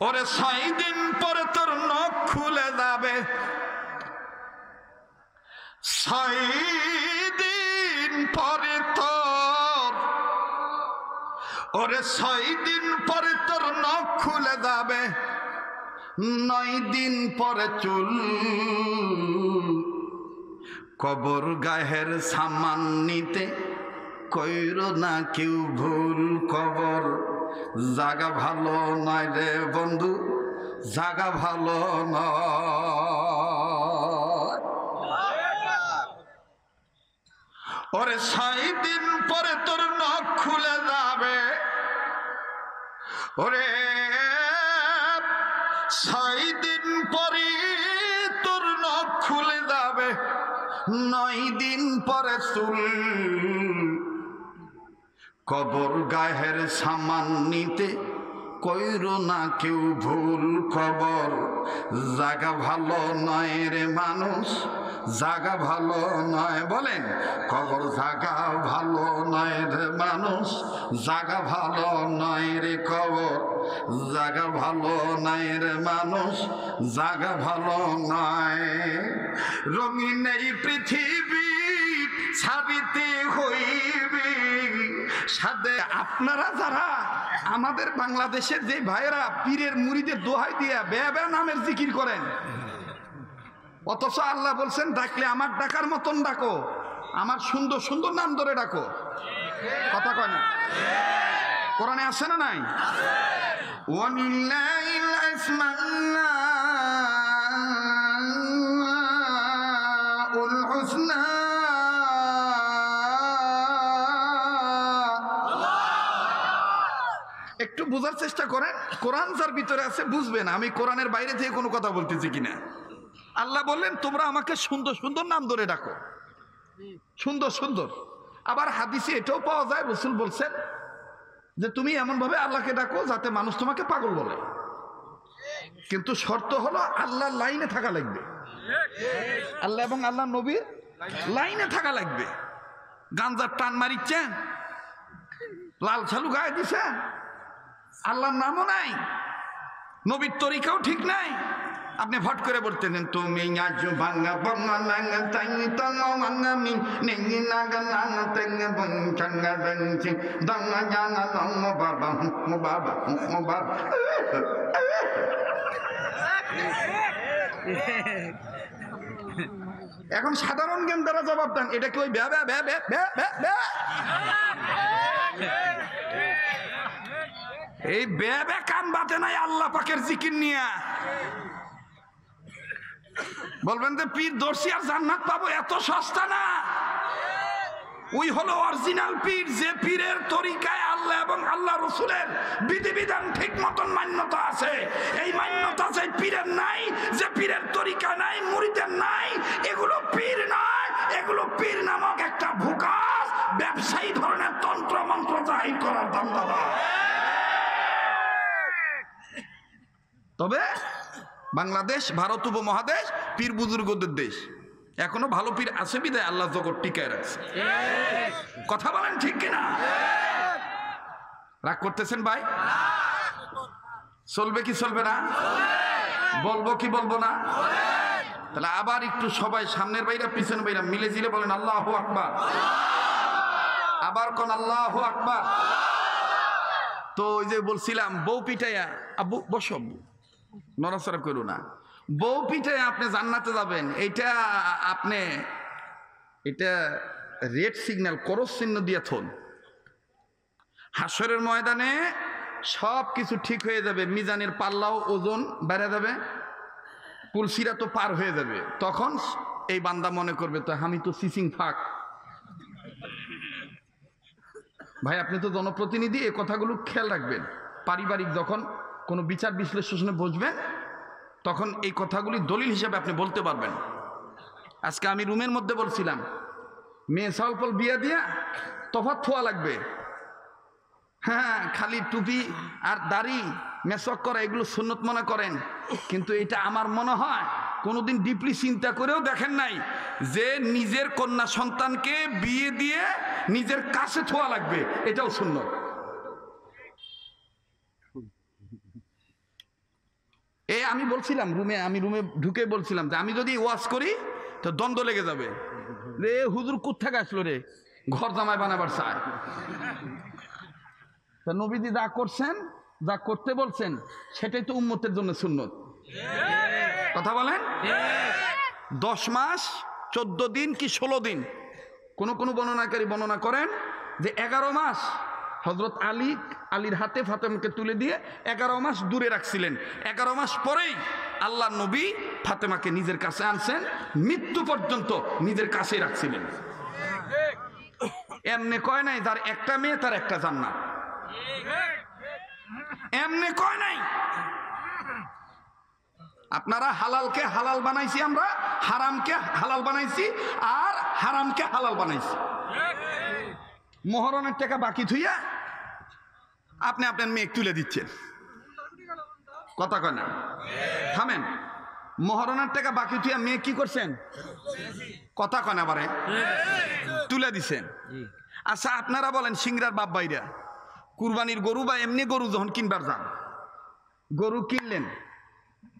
ওরে 6 দিন পরে তোর নখ খুলে যাবে, 6 দিন পরে তোর, ওরে 6 দিন পরে তোর নখ খুলে যাবে, 9 দিন পরে চুল। কবর গায়ের সামান নিতে কইরো না কেউ ভুল, কবর জাগা ভালো নয় রে বন্ধু, জাগা ভালো নয়। ওরে 6 দিন পরে তোর নখ খুলে যাবে, ওরে 6 দিন পরে তোর নখ খুলে যাবে, 9 দিন পরে চুল। কবর গায়ের সামান নিতে কইরো না কেউ ভুল, কবর জাগা ভালো নয় রে মানুষ, জাগা ভালো নয়। বলেন, কবর জাগা ভালো নয় রে মানুষ, জাগা ভালো নয় রে, কবর জাগা ভালো নয় রে মানুষ, জাগা ভালো নয়। রঙিন এই পৃথিবী ছাড়িতে হইবে সাদে। আপনারা যারা আমাদের বাংলাদেশের যে ভাইয়েরা পীরের মুরিদের দোহাই দিয়া বেয়া বেয়া নামের জিকির করেন, অথচ আল্লাহ বলছেন ডাকলে আমার ডাকার মতন ডাকো, আমার সুন্দর সুন্দর নাম ধরে ডাকো। কথা কয় না? কোরআনে আছে না নাই? ওয়ালিল্লাহিল আসমাউল হুসনা, একটু বোঝার চেষ্টা করেন। কোরআন যার ভিতরে আছে বুঝবেন আমি কোরআনের বাইরে থেকে কোনো কথা বলতেছি কিনা। আল্লাহ বললেন তোমরা আমাকে সুন্দর সুন্দর নাম ধরে ডাকো, সুন্দর সুন্দর। আবার হাদিসে এটাও পাওয়া যায়, রাসূল বলছেন যে তুমি এমন ভাবে আল্লাহকে ডাকো যাতে মানুষ তোমাকে পাগল বলে, কিন্তু শর্ত হলো আল্লাহর লাইনে থাকা লাগবে, আল্লাহ এবং আল্লাহ নবীর লাইনে থাকা লাগবে। গাঞ্জার টান মারিচ্ছেন, লাল ছালু গায়ে দিছেন, আল্লাহর নামও নাই, নবীর তরিকাও ঠিক নাই, আপনি ফট করে বলতেন তুমি আজ ভাঙা ভাঙা নাঙ্গা তাই তাঙ্গা ভাঙা মি নেঙ্গি নাগা নাঙ্গা তেঙ্গে বঞ্চাঙ্গা বঞ্চি দাঙ্গা জাঙ্গা নঙ্গ বাবা মো বাবা মো বাবা। এখন সাধারণ জ্ঞান দ্বারা জবাব দেন, এটা কি ওই ব্যা ব্যা ব্যা ব্যা ব্যা ব্যা? এই ব্যা ব্যা কান বাতে নাই আল্লাহ পাকের জিকির নিয়া। বলবেন যে পীর দর্শি আর জান্নাত পাবো, এত সস্তা না। ওই হলো অরিজিনাল পীর, যে পীরের তরিকায় আল্লাহ এবং আল্লাহ রসুলের বিধিবিধান ঠিক মতন মান্যতা আছে। এই মান্যতা যে পীরের নাই, যে পীরের তরিকা নাই, মুরিদের নাই, এগুলো পীর নয়, এগুলো পীর নামক একটা ভুকাস ব্যবসায়ী ধরনের তন্ত্র মন্ত্র জাহির করার ধান্দা। তবে বাংলাদেশ ভারত উপমহাদেশ পীর বুজুর্গদের দেশ, এখনো ভালো পীর আছে বিদায় আল্লাহ জগৎ টিকায় রাখছে। কথা বলেন ঠিক কিনা? রাগ করতেছেন ভাই? চলবে কি চলবে না? বলবো কি বলবো না? তাহলে আবার একটু সবাই সামনের বাইরা পিছনের বাইরা মিলে জিলে বলেন আল্লাহু আকবার। আবার কোন আল্লাহু আকবার। তো ওই যে বলছিলাম বউ পিটাইয়া, আব্বু বসো, নড়াচড়া করো না, বউ পিঠে আপনি জান্নাতে যাবেন, এটা আপনি এটা রেড সিগন্যাল করস চিহ্ন দিয়ে থন। হাসরের ময়দানে সব কিছু ঠিক হয়ে যাবে, মিজানের পাল্লাও ওজন বেড়ে যাবে, কুলসিরা তো পার হয়ে যাবে। তখন এই বান্দা মনে করবে তো আমি তো সিসিং ফাঁক। ভাই আপনি তো জনপ্রতিনিধি, এই কথাগুলো খেয়াল রাখবেন। পারিবারিক যখন কোনো বিচার বিশ্লেষণে বসবেন তখন এই কথাগুলি দলিল হিসাবে আপনি বলতে পারবেন। আজকে আমি রুমের মধ্যে বলছিলাম মেয়ে সালপল বিয়া দিয়া তফাৎ থোয়া লাগবে। হ্যাঁ, খালি টুপি আর দাড়ি মেসক করা এগুলো সুন্নত মনে করেন, কিন্তু এটা আমার মনে হয় কোনোদিন ডিপলি চিন্তা করেও দেখেন নাই যে নিজের কন্যা সন্তানকে বিয়ে দিয়ে নিজের কাছে থোয়া লাগবে, এটাও সুন্নত। আমি বলছিলাম আমি রুমে ঢুকে বলছিলাম যে আমি যদি ওয়াজ করি তো দ্বন্দ্ব লেগে যাবে, রে হুজুর কোত্থেকে আসলো রে, ঘর জামাই বানাবার চায়। তা নবীজি যা করছেন, যা করতে বলছেন, সেটাই তো উম্মতের জন্য সুন্নত। কথা বলেন। 10 মাস 14 দিন কি 16 দিন, কোন বর্ণনাকারী বর্ণনা করেন যে 11 মাস হযরত আলীর হাতে ফাতেমাকে তুলে দিয়ে 11 মাস দূরে রাখছিলেন। 11 মাস পরেই আল্লাহ নবী ফাতেমাকে নিজের কাছে আনছেন, মৃত্যু পর্যন্ত নিজের কাছেই রাখছিলেন। এমনি কয় নাই তার একটা মেয়ে তার একটা জান্নাত, এমনি কয় নাই। আপনারা হালালকে হালাল বানাইছি, আমরা হারামকে হালাল বানাইছি, আর হারামকে হালাল বানাইছি। মহরণের টাকা বাকি থুইয়া আপনি আপনার মেয়ে তুলে দিচ্ছেন, কথা কয় না, থামেন। মহরণের টাকা বাকি থুইয়া মেয়ে কি করছেন, কথা কয় না, বারে তুলে দিচ্ছেন। আচ্ছা আপনারা বলেন, সিংড়ার বাপ ভাইরা কুরবানির গরু বা এমনি গরু যখন কিনবার যান, গরু কিনলেন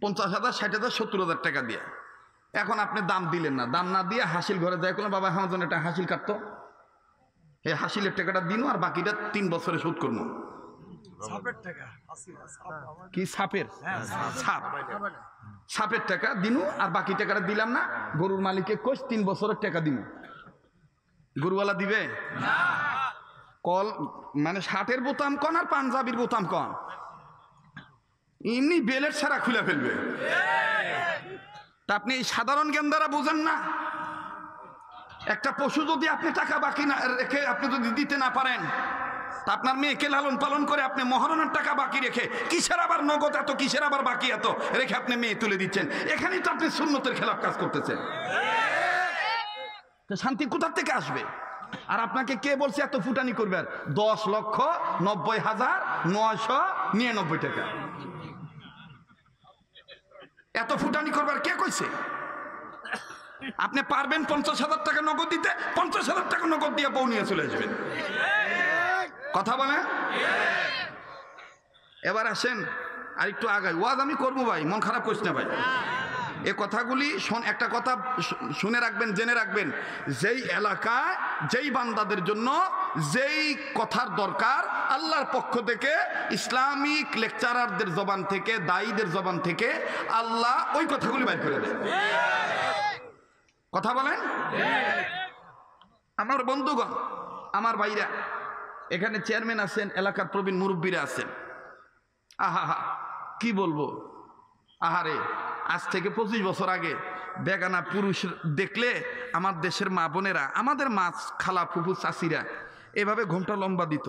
50,000, 60,000, 70,000 টাকা দিয়ে, এখন আপনি দাম দিলেন না, দাম না দিয়ে হাসিল ঘরে যায়, কোনো বাবা আমার জন্য একটা হাসিল কাটতো, এই হাসিলের টাকাটা দিন আর বাকিটা 3 বছরে শোধ করবো। কি সাপের সাপের টাকা দিনু আর বাকি টাকাটা দিলাম না, গরুর মালিককে কোষ 3 বছরের টাকা দিনু, গরুওয়ালা দিবে কল, মানে শার্টের বোতাম কন আর পাঞ্জাবির বোতাম কন, এমনি বেলের ছাড়া খুলে ফেলবে। তা আপনি এই সাধারণ জ্ঞান দ্বারা বোঝেন না। একটা পশু যদি আপনি টাকা বাকি না রেখে আপনি যদি দিতে না পারেন, তা আপনার মেয়েকে লালন পালন করে আপনি মহরণের টাকা বাকি রেখে, কিসের আবার নগদ এত, কিসের আবার বাকি এত রেখে আপনি মেয়ে তুলে দিচ্ছেন, এখানেই তো আপনি সুন্নতের খেলাফ কাজ করতেছেন। শান্তি কোথা থেকে আসবে? আর আপনাকে কে বলছে এত ফুটানি করবে? 10,90,999 টাকা এত ফুটানি করবার কে কইছে? আপনি পারবেন 50,000 টাকা নগদ দিতে, 50,000 টাকা নগদ দিয়ে বউ নিয়ে চলে আসবেন, কথা বলেন। এবার আসেন আর একটু আগাই, ওয়াজ আমি করবো ভাই, মন খারাপ করিস না ভাই। এ কথাগুলি একটা কথা শুনে রাখবেন, জেনে রাখবেন, যেই এলাকায় যেই বান্দাদের জন্য যেই কথার দরকার আল্লাহর পক্ষ থেকে, ইসলামিক লেকচারারদের জবান থেকে, দায়ীদের জবান থেকে আল্লাহ ওই কথাগুলি বাইর করে দেয়, কথা বলেন। আমার বন্ধুগণ, আমার ভাইরা, এখানে চেয়ারম্যান আছেন, এলাকার প্রবীণ মুরব্বীরা আছেন, আহা কি বলবো, আহারে আজ থেকে 25 বছর আগে বেগানা পুরুষ দেখলে আমার দেশের মা বোনেরা, আমাদের মা খালা ফুফু চাষিরা এভাবে ঘোমটা লম্বা দিত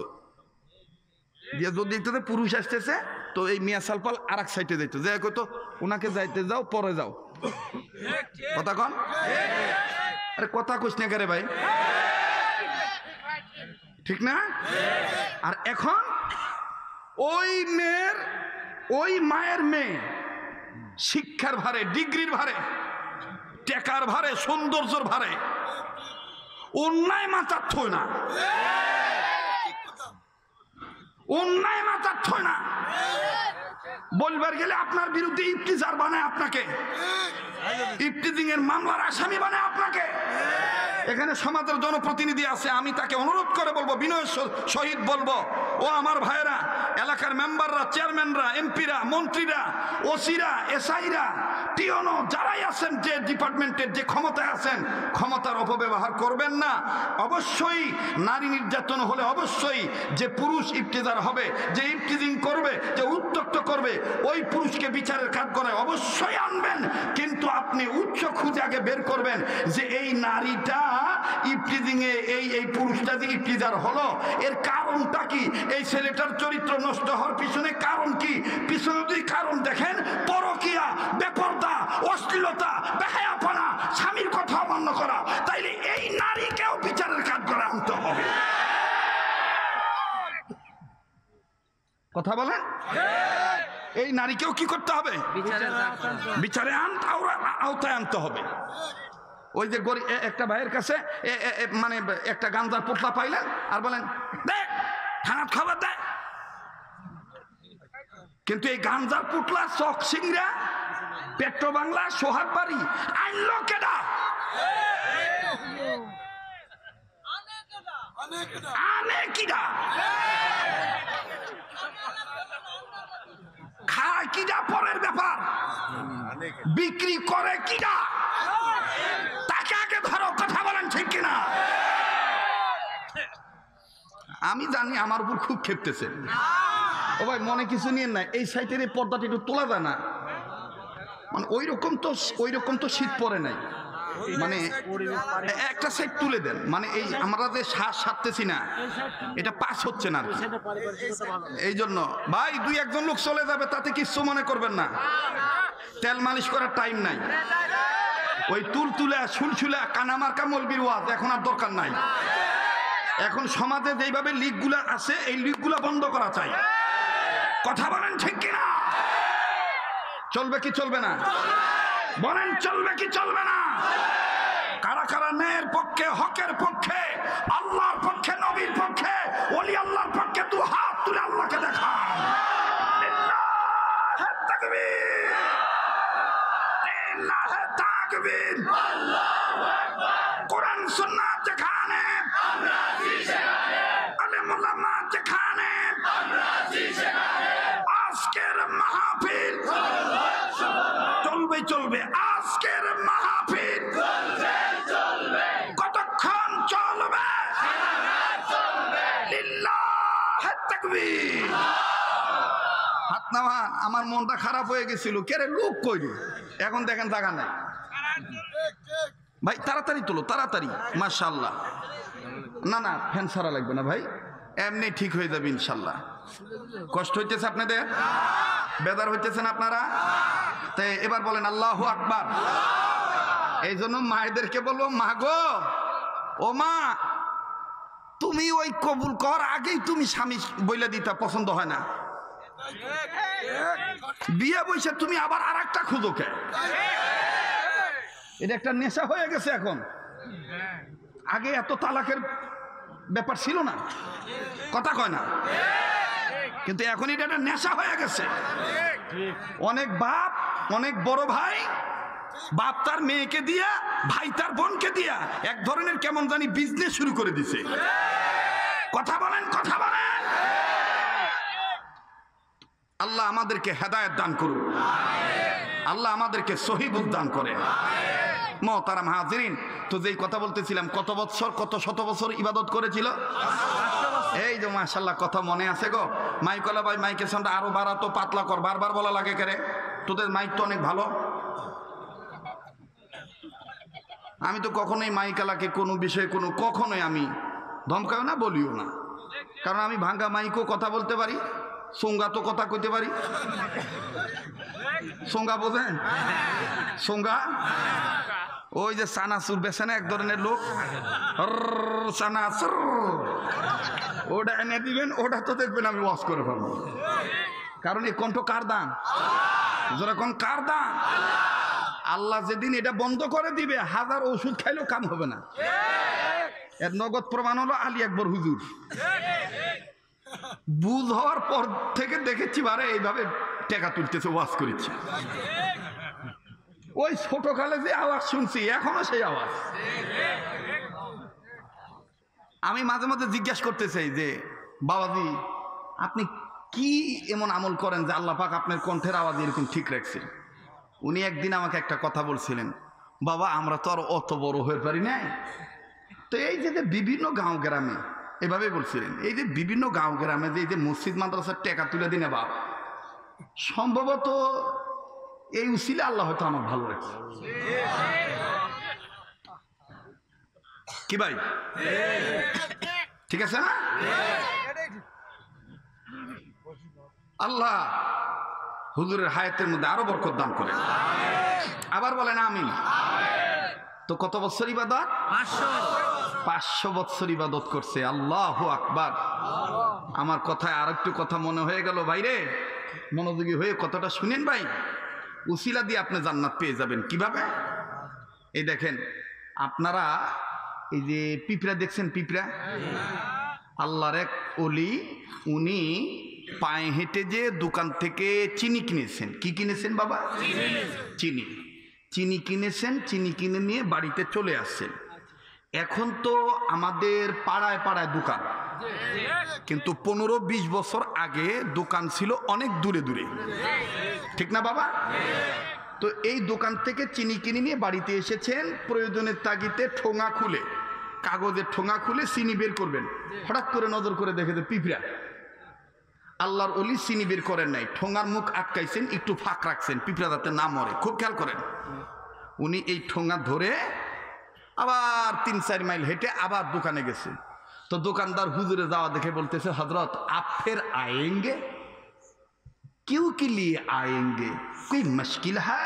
দিয়ে, যদি দেখতে পুরুষ আসতেছে তো এই মিয়া সালপাল আর এক সাইডে যাইতো, যে কত ওনাকে যাইতে যাও, পরে যাও, কথা কন। আরে কথা কইস না কে ভাই, ঠিক না? আর এখন ওই মায়ের মেয়ে শিক্ষার ভারে, ডিগ্রির ভারে, টেকার ভারে, সৌন্দর্যের ভারে অন্যায় মাথার থই না, অন্যায় মাথার থই না। বলবার গেলে আপনার বিরুদ্ধে ইফতিজার বানায় আপনাকে, ইফতিজিং এর মামলার আসামি বানায় আপনাকে। এখানে সমাজের জনপ্রতিনিধি আছে, আমি তাকে অনুরোধ করে বলবো, বিনয়ের সহিত বলবো, ও আমার ভাইয়েরা, এলাকার মেম্বাররা, চেয়ারম্যানরা, এমপিরা, মন্ত্রীরা, ওসিরা, এসআইরা, টিওনো, যারাই আছেন, যে ডিপার্টমেন্টের যে ক্ষমতায় আছেন, ক্ষমতার অপব্যবহার করবেন না। অবশ্যই নারী নির্যাতন হলে অবশ্যই যে পুরুষ ইফতিজার হবে, যে ইফতিজিং করবে, যে উত্তক্ত করবে, ওই পুরুষকে বিচারের কাঠগড়ায় অবশ্যই আনবেন। কিন্তু আপনি উৎস খুঁজে আগে বের করবেন যে এই নারীটা ইফতিজিং এ এই পুরুষটা যে ইফতিজার হলো, এর কারণটা কি, এই ছেলেটার চরিত্র নষ্ট হওয়ার পিছনে কারণ কি, পিছনে যদি কারণ দেখেন পরকিয়া, বেপরদা, অশ্লীলতা, বেহায়াপনা, স্বামীর কথা অমান্য করা, তাইলে এই নারীকেও বিচারের কাঠগড়ায় আনতে হবে, কথা বলেন। এই নারীকেও কি করতে হবে? বিচারে আওতায় আনতে হবে। ওই যে একটা ভাইয়ের কাছে মানে একটা গাঞ্জার পোটলা পাইলেন আর বলেন দেখ থানার খবর দেয়, কিন্তু এই গাঞ্জার পোটলা চক সিংরা পেট্রো বাংলা সোহাগ বাড়ি আনলো কেডা? আনে কিডা? খায় কিডা পরের ব্যাপার, বিক্রি করে কিডা তাকে আগে ধরো। কথা বলেন ঠিক কিনা? আমি জানি আমার উপর খুব খেপতেছে। ও ভাই মনে কিছু নিয়ে না, এই সাইটের এই পর্দাটা একটু তোলা যায় না, মানে ওই রকম তো শীত পড়ে নাই, মানে একটা সাইড তুলে দেন, মানে এই আমরা যে শ্বাস ছাড়তেছি না এটা পাস হচ্ছে না, এই জন্য ভাই দুই একজন লোক চলে যাবে তাতে কিচ্ছু মনে করবেন না, তেল মালিশ করার টাইম নাই, ওই তুলতুলা সুলসুলা কানামার্কা মলবির ওয়াজ এখন আর দরকার নাই। এখন সমাজে যেইভাবে লিগগুলা আছে এই লিগগুলা বন্ধ করা চাই। কথা বলেন ঠিক কিনা? চলবে কি চলবে না? বলেন চলবে কি চলবে না? কারা কারা ন্যায়ের পক্ষে, হকের পক্ষে, আল্লাহর পক্ষে, নবীর পক্ষে, ওলি আল্লাহর পক্ষে দু হাত তুলে আল্লাহকে দেখান। লিল্লাহে তাকবীর, লিল্লাহে তাকবীর। আল্লাহু আকবার। কোরআন সুন্নাত যেখানে, আমরা আছি সেখানে। আলেম ওলামা যেখানে, আমরা আছি সেখানে। আজকের মাহফিল চলবে চলবে, আজকের মাহফিল চলবে। কতক্ষণ চলবে? লিল্লাহে তাকবীর। হাত নামান। আমার মনটা খারাপ হয়ে গেছিল, কেরে লোক কইল, এখন দেখেন জায়গা নাই। ভাই তাড়াতাড়ি তোলো, তাড়াতাড়ি। মাশাআল্লাহ। না না ফ্যান ছাড়া লাগবে না ভাই, এমনি ঠিক হয়ে যাবে ইনশাল্লাহ। কষ্ট হইতেছে আপনাদের? বেদার হইতেছেন আপনারা? তাই এবার বলেন আল্লাহু আকবার। এই জন্য মায়েদেরকে বলবো, মা গো, ও মা, তুমি ওই কবুল কর আগেই তুমি স্বামী বইলে দিতা পছন্দ হয় না, বিয়ে বইসে তুমি আবার আর একটা খুঁজো কে? এটা একটা নেশা হয়ে গেছে এখন। আগে এত তালাকের ব্যাপার ছিল না, কথা কয় না, কিন্তু এখন এটা একটা নেশা হয়ে গেছে। অনেক বাপ, অনেক বড় ভাই, বাপ তার মেয়েকে দিয়া, ভাই তার বোনকে দিয়া এক ধরনের কেমন জানি বিজনেস শুরু করে দিছে। কথা বলেন, কথা বলেন। আল্লাহ আমাদেরকে হেদায়েত দান করুন, আল্লাহ আমাদেরকে সহি বুঝ দান করে। মুহতারাম হাজিরিন, তো যেই কথা বলতেছিলাম, কত বছর, কত শত বছর ইবাদত করেছিল? এই যে মাশাআল্লাহ, কথা মনে আছে গো। মাইকলা ভাই মাইকের সামনে আরো বাড়াতো, পাতলা কর, বারবার বলা লাগে কেরে? তোদের মাইক তো অনেক ভালো। আমি তো কখনোই মাইকালাকে কোনো বিষয়ে কখনোই আমি ধমকাও না, বলিও না, কারণ আমি ভাঙ্গা মাইকও কথা বলতে পারি, সোঙ্গা তো কথা কইতে পারি। সোঙ্গা বোঝেন? সোঙ্গা ওই যে চানাচুর বেছে না এক ধরনের লোক, চানাচুর, ওটা এনে দিবেন, ওটা তো দেখবেন আমি ওয়াশ করে পাবো। কারণ এই কণ্ঠ কার দান? যেরকম কার দান? আল্লাহ যেদিন এটা বন্ধ করে দিবে, হাজার ওষুধ খাইলেও কাম হবে না। এর নগদ প্রমাণ হলো আলী আকবর হুজুর। বুঝ হওয়ার পর থেকে দেখেছি বারে এইভাবে টাকা তুলতেছে, ওয়াজ করেছে। ওই ছোটকালে যে আওয়াজ শুনছি এখনো সেই আওয়াজ। আমি মাঝে মাঝে জিজ্ঞাসা করতে চাই যে, বাবাজি আপনি কি এমন আমল করেন যে আল্লাহ পাক আপনার কণ্ঠের আওয়াজ এরকম ঠিক রাখছেন? উনি একদিন আমাকে একটা কথা বলছিলেন, বাবা আমরা তো আর অত বড় হয়ে পারি না, তো এই যে বিভিন্ন গাঁও গ্রামে, এভাবে বলছিলেন, এই যে বিভিন্ন গাঁও গ্রামে যে এই যে মসজিদ মাদ্রাসার টাকা তুলে দিনে বাপ, সম্ভবত এই উসিলে আল্লাহ হয়তো আমার ভালো রাখছে। কি ভাই ঠিক আছে না? আল্লাহ হুজুরের হায়াতের মধ্যে আরো বরকত দান করে। আবার বলেন আমিন। তো কত বছর ইবাদত? 500 বছর ইবাদত করছে। আল্লাহু আকবার। আমার কথায় আর একটু কথা মনে হয়ে গেল ভাইরে, মনোযোগী হয়ে কথাটা শুনেন ভাই। উসিলা দিয়ে আপনি জান্নাত পেয়ে যাবেন। কিভাবে? এই দেখেন, আপনারা এই যে পিঁপড়া দেখছেন, পিঁপড়া, আল্লাহর এক ওলি, উনি পায়ে হেঁটে যে দোকান থেকে চিনি কিনেছেন। কি কিনেছেন বাবা? চিনি। চিনি কিনেছেন, চিনি কিনে নিয়ে বাড়িতে চলে আসছেন। এখন তো আমাদের পাড়ায় পাড়ায় দোকান, কিন্তু 15-20 বছর আগে দোকান ছিল অনেক দূরে দূরে, ঠিক না বাবা? তো এই দোকান থেকে চিনি কিনে নিয়ে বাড়িতে এসেছেন, প্রয়োজনের তাগিদে ঠোঙা খুলে, কাগজের ঠোঙা খুলে চিনি বের করবেন। হঠাৎ করে নজর করে দেখে যে পিঁপড়া। আল্লাহর ওলি চিনি বের করেন নাই, ঠোঙার মুখ আটকাইছেন, একটু ফাঁক রাখছেন পিঁপড়া যাতে না মরে। খুব খেয়াল করেন। উনি এই ঠোঙা ধরে আবার 3-4 মাইল হেঁটে আবার দোকানে গেছে। তো দোকানদার হুজুরে যাওয়া দেখে বলতেছে, হজরত आप फिर आएंगे? क्यों के लिए आएंगे? कोई मुश्किल है?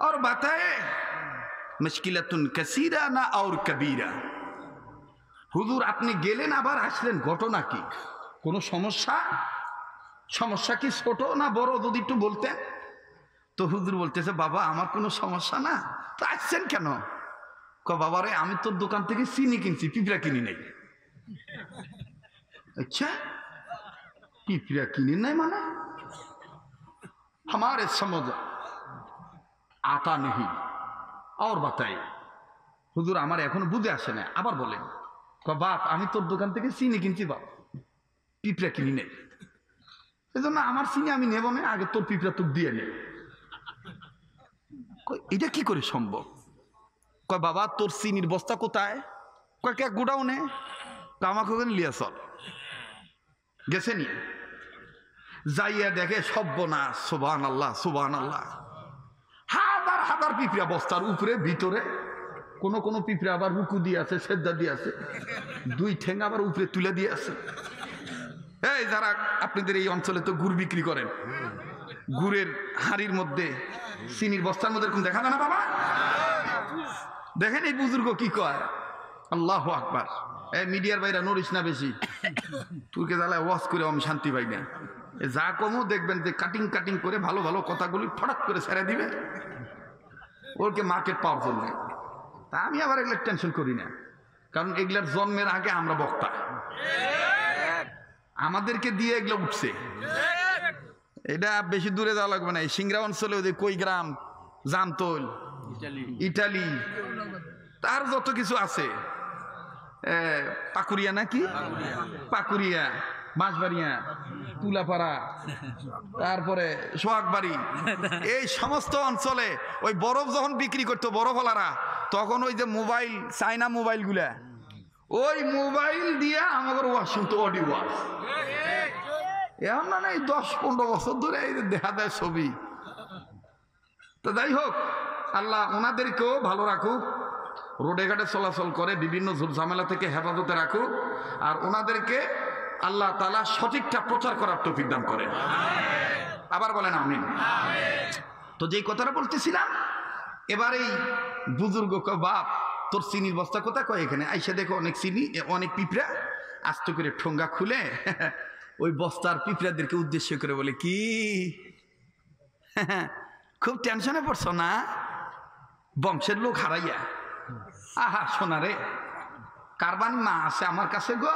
और बताए मुश्किलातुन कसीरा ना और कबीरा। হুজুর আপনি গেলেন আবার আসলেন, ঘটনা কি? কোনো সমস্যা? সমস্যা কি ছোট না বড়, যদি একটু বলতেন। তো হুজুর বলতেছে, বাবা আমার কোনো সমস্যা না, তো আসছেন কেন? বাবা রে, আমি তোর দোকান থেকে চিনি কিনছি, পিঁপড়া কিনি নাই। আচ্ছা, পিঁপড়া কিনি নাই মানে? हमारे समझ आता नहीं और बताइए। হুজুর আমার এখনো বুঝে আসে না, আবার বলেন। বাপ আমি তোর দোকান থেকে চিনি কিনছি বাপ, পিঁপড়া কিনি নাই। এই জন্য আমার চিনি আমি নেব না, আগে তোর পিঁপড়া তোর দিয়ে নে। এটা কি করে সম্ভব? কয় বাবা তোর চিনির বস্তা কোথায়? কয় কে গোডাউনে। আমাকে ওখানে লিয়া চল। গেছে নি, যাইয়া দেখে সর্বনাশ, সুবহানাল্লাহ সুবহানাল্লাহ, হাজার হাজার পিঁপড়া বস্তার উপরে ভিতরে। কোনো কোনো পিঁপড়া আবার রুকু দিয়ে আছে, সেজদা দিয়ে আছে, 2 ঠ্যাং আবার উপরে তুলে দিয়ে আছে। এই যারা আপনাদের এই অঞ্চলে তো গুড় বিক্রি করেন, গুড়ের হাঁড়ির মধ্যে চিনির বস্তার মধ্যে এরকম দেখা যায় না বাবা? দেখেন এই বুজুর্গ কি কয়, আল্লাহু আকবার। এই মিডিয়ার বাইরা নড়িস না বেশি, তুরকে জ্বালায় ওয়াজ করে আমি শান্তি পাই না। যা কমও দেখবেন যে কাটিং কাটিং করে ভালো ভালো কথাগুলি ফটাক করে ছেড়ে দিবে ওরকে মার্কেট পাওয়ার জন্য। তা আমি আবার এগুলোর টেনশন করি না, কারণ এগুলার জন্মের আগে আমরা বক্তা, আমাদেরকে দিয়ে এগুলো উঠছে। এটা বেশি দূরে যাওয়া লাগবে না, এই সিংড়া অঞ্চলে ওদের কৈগ্রাম, জামতল, ইটালি, তার যত কিছু আছে, পাকুড়িয়া নাকি, পাকুড়িয়া, বাঁশবাড়িয়া, তুলাপাড়া, তারপরে সোহাগবাড়ি, এই সমস্ত অঞ্চলে ওই বরফ যখন বিক্রি করতো বরফওয়ালারা, তখন ওই যে মোবাইল, চাইনা মোবাইল গুলা, ওই মোবাইল দিয়ে আমাদের ওয়াজ শুনতো, অডিও ওয়াজ। এখন না এই 10-15 বছর ধরে এই দেখা দেয় ছবি। তো যাই হোক, আল্লাহ ওনাদেরকেও ভালো রাখুক, রোডে ঘাটে চলাচল করে বিভিন্ন ঝামেলা থেকে হেফাজতে রাখুক, আর ওনাদেরকে আল্লাহ তাআলা সঠিকটা প্রচার করার তৌফিক দান করেন। আবার বলেন আমিন। তো যেই কথাটা বলতেছিলাম, এবার এই বুজুর্গ কয়, বাপ তোর চিনির বস্তা কোথায়? কয় এখানে। আইসা দেখো অনেক চিনি, অনেক পিঁপড়া। আস্তে করে ঠোঙ্গা খুলে ওই বস্তার পিঁপড়াদেরকে উদ্দেশ্য করে বলে, কি খুব টেনশনে পড়ছো না? বংশের লোক হারাইয়া। আহা সোনা রে, কারবানি মা আছে আমার কাছে গো,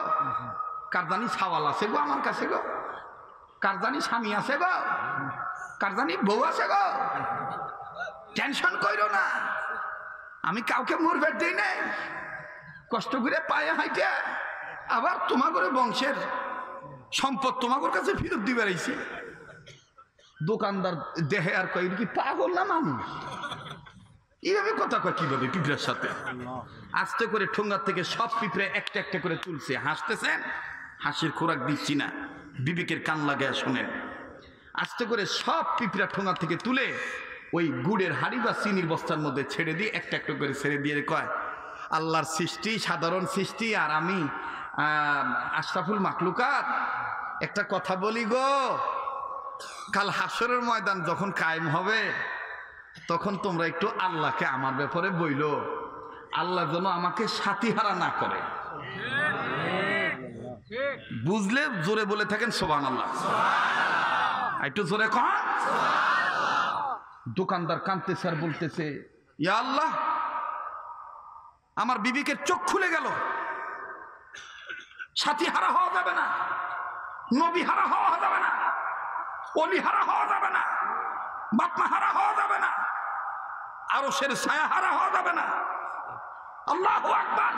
কারদানি ছাওয়াল আছে গো আমার কাছে গো, কারদানি স্বামী আছে গো, কারদানি বউ আছে গো। টেনশন কইরো না, আমি কাউকে মুরভেট দিই নাই, কষ্ট করে পায়ে হাইটে আবার তোমাদের বংশের সম্পদ তোমাদের কাছে ফেরত দিয়ে বেড়াইছি। দোকানদার দেহে আর কই, কি পাগল না মানুষ? এইভাবে কথা কয় কিভাবে পিঁপড়ার সাথে? আস্তে করে ঠোঙ্গার থেকে সব পিঁপড়ে একটা একটা করে তুলছে। হাসতেছেন, হাসির খোরাক দিচ্ছি না, বিবেকের কান লাগায় শোনেন। আস্তে করে সব পিঁপড়া ঠোঙ্গা থেকে তুলে ওই গুড়ের হাড়ি বা চিনির বস্তার মধ্যে ছেড়ে দিয়ে একটা একটা করে ছেড়ে দিয়ে কয়, আল্লাহর সৃষ্টি, সাধারণ সৃষ্টি, আর আমি আশরাফুল মাখলুকাত, একটা কথা বলি গো, কাল হাসরের ময়দান যখন কায়েম হবে, তখন তোমরা একটু আল্লাহকে আমার ব্যাপারে বইলো, আল্লাহ যেন আমাকে সাথীহারা না করে। বুঝলে জোরে বলে থাকেন সুবহানাল্লাহ। একটু জোরে কন। দোকানদার কাঁদতেছে আর বলতেছে, ইয়া আল্লাহ, আমার বিবিকে চোখ খুলে গেল, সাথীহারা হওয়া যাবে না। নবী হারা হওয়া যাবে না, অলি হারা হওয়া যাবে না, বাপমা হারা হওয়া যাবে না, আরশের ছায়া হারা হওয়া যাবে না। আল্লাহু আকবার।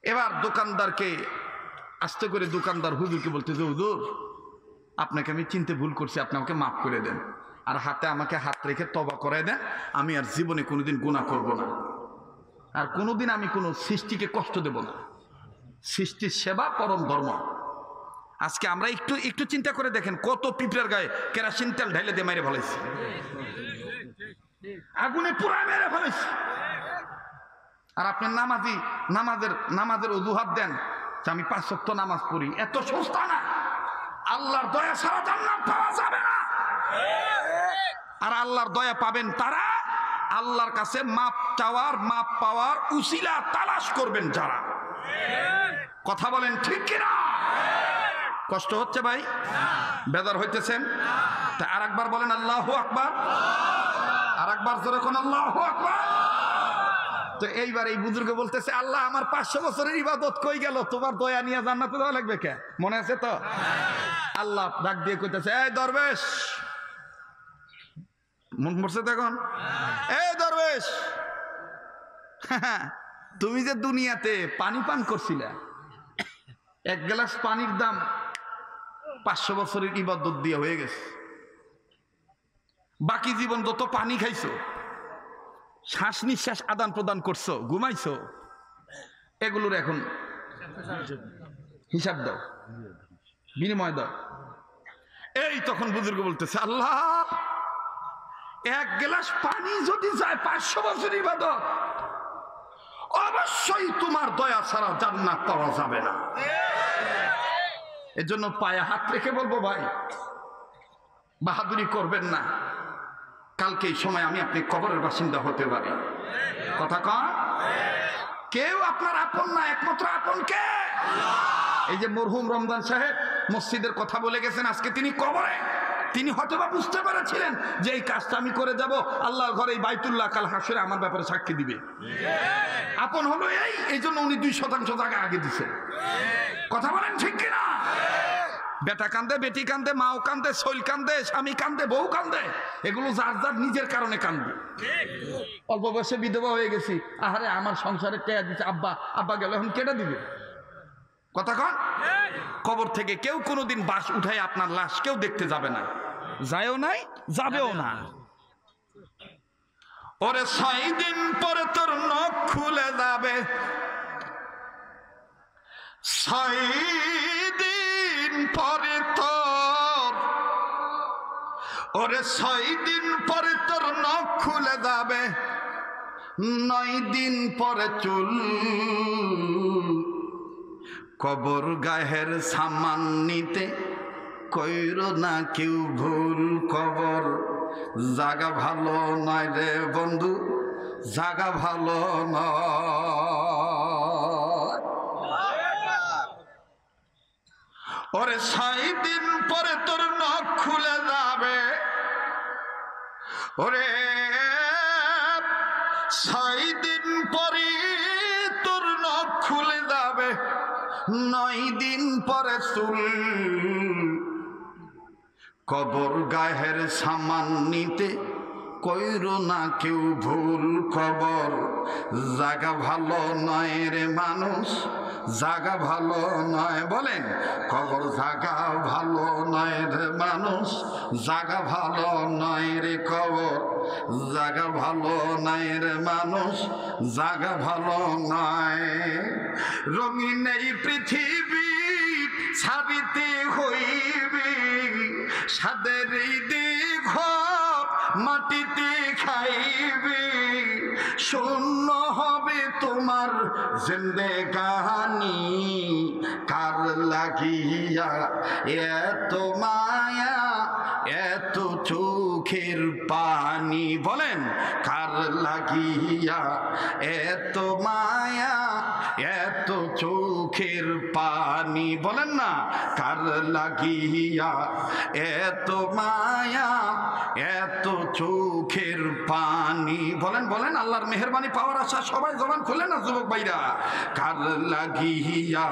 এবার দোকানদারকে আস্তে করে দোকানদার হুজুরকে বলতেছে, হুজুর আপনাকে আমি চিনতে ভুল করছি, আপনি আমাকে মাফ করে দেন, আর হাতে আমাকে হাত রেখে তওবা করায় দেন, আমি আর জীবনে কোনোদিন গুনাহ করব না, আর কোনোদিন আমি কোনো সৃষ্টিকে কষ্ট দেব না। সৃষ্টির সেবা পরম ধর্ম। আজকে আমরা একটু চিন্তা করে দেখেন, কত পিঁপড়ার গায়ে কেরোসিন তেল ঢাইলে দিয়ে মেরে ফেলাইছি, আগুনে পুরায় মেরে ফেলাইছি। আর আপনি নামাজের অজুহাত দেন যে আমি 5 ওয়াক্ত নামাজ পড়ি। এত সস্তা না, আল্লাহর দয়া ছাড়া জান্নাত পাওয়া যাবে না। আর আল্লাহর দয়া পাবেন তারা আল্লাহর কাছে মাপ পাওয়ার উসিলা তালাশ করবেন যারা। কথা বলেন ঠিক কিনা? কষ্ট হচ্ছে ভাই? বেজার হইতেছেন? তা আর একবার বলেন আল্লাহু আকবার। আর একবার জোরে কোন আল্লাহু আকবার। তো এইবার এই বুজুর্গ বলতেছে, আল্লাহ আমার 500 বছরের ইবাদত কই গেল, তোমার দয়া নিয়ে জান্নাতে যাওয়া লাগবে কে? মনে আছে তো? আল্লাহ ডাক দিয়ে কইতেছে, এই দরবেশ, মন পড়ছে তখন, এই দরবেশ, তুমি যে দুনিয়াতে পানি পান করছিলে, 1 গ্লাস পানির দাম 500 বছরের ইবাদত দিয়ে হয়ে গেছে। বাকি জীবন যত পানি খাইছো, শ্বাস নিঃশ্বাস আদান প্রদান করছো, ঘুমাইছো, এগুলোর এখন হিসাব দাও, বিনিময় দাও। এই তখন বুজুর্গ বলতেছে, আল্লাহ 1 গ্লাস পানি যদি যায় 500 বছর ইবাদত, অবশ্যই তোমার দয়া ছাড়া জান্নাত পাওয়া যাবে না। এজন্য পায়ে হাত রেখে বলবো, ভাই বাহাদুরি করবেন না, কালকে এই সময় আমি আপনি কবরের বাসিন্দা হতে পারি। কথা কন? কেউ আপনার আপন না, একমাত্র আপন কে? এই যে মরহুম রমজান সাহেব মসজিদের কথা বলে গেছেন, আজকে তিনি কবরে। তিনি হয়তোবা বুঝতে পেরেছিলেন যে এই কাজটা আমি করে যাব, আল্লাহর ঘরে এই বাইতুল্লাহ কাল হাসরে আমার ব্যাপারে সাক্ষী দিবে। আপন হলো এই জন্য উনি 2% জায়গা আগে দিচ্ছেন। কথা বলেন ঠিক কিনা? বেটা কান্দে, বেটি কান্দে, মাও কান্দে, শৈল কান্দে, স্বামী কান্দে, বউ কান্দে, এগুলো যার যার নিজের কারণে কান্দে। অল্প বয়সে বিধবা হয়ে গেছি, আহারে আমার সংসারে টেয়া দিচ্ছে, আব্বা গেল, এখন কেটে দিবে। কথা কন? কবর থেকে কেউ কোনোদিন বাস উঠায় আপনার লাশ কেউ দেখতে যাবে না, যায়ও নাই, যাবেও না। ওরে 6 দিন পরে তোর নখ খুলে যাবে, 6 দিন পরে তোর, ওরে 6 দিন পরে তোর নখ খুলে যাবে, 9 দিন পরে চুল, কবর গায়ের সামান নিতে কইরো না কেউ ভুল। কবর জাগা ভালো নয় রে বন্ধু, জাগা ভালো নয়। ওরে 6 দিন পরে তোর নখ খুলে যাবে, ওরে 6 দিন পরে তোর নখ খুলে যাবে, 9 দিন পরে চুল, কবর গায়ের সামান নিতে কইরো না কেউ ভুল। কবর জাগা ভালো নয় রে মানুষ, জাগা ভালো নয়। বলেন, কবর জাগা ভালো নয় রে মানুষ, জাগা ভালো নয় রে কবর, জাগা ভালো নয় রে মানুষ, জাগা ভালো নয়। রঙিন এই পৃথিবী ছাড়িতে হইবে, সাদের দেহ মাটিতে খাইবে, শূন্য হবে তোমার জিন্দেগানি। কার লাগিয়া এত মায়া, এত চোখের পানি? বলেন, কার লাগিয়া এত মায়া, এত চোখের পানি, বলেন না কার লাগিয়া এত মায়া এত চোখের পানি, বলেন বলেন আল্লাহর মেহেরবানি পাওয়ার আশা সবাই জবান খুলে না যুবক ভাইরা। কার লাগিয়া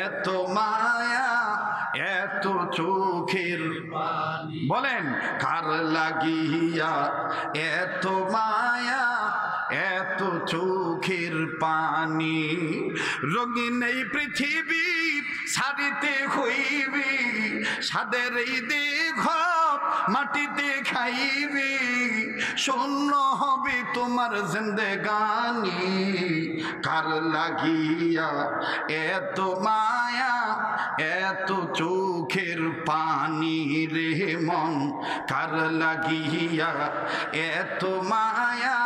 এত মায়া এত চোখের পানি, বলেন কার লাগিয়া এত মায়া এত চোখের পানি। রঙিন এই পৃথিবী ছাড়িতে হইবি, সাদের এই দেহ মাটিতে খাইবি, শূন্য হবে তোমার জিন্দেগানি। কার লাগিয়া এত মায়া এত চোখের পানি রে মন, কার লাগিয়া এত মায়া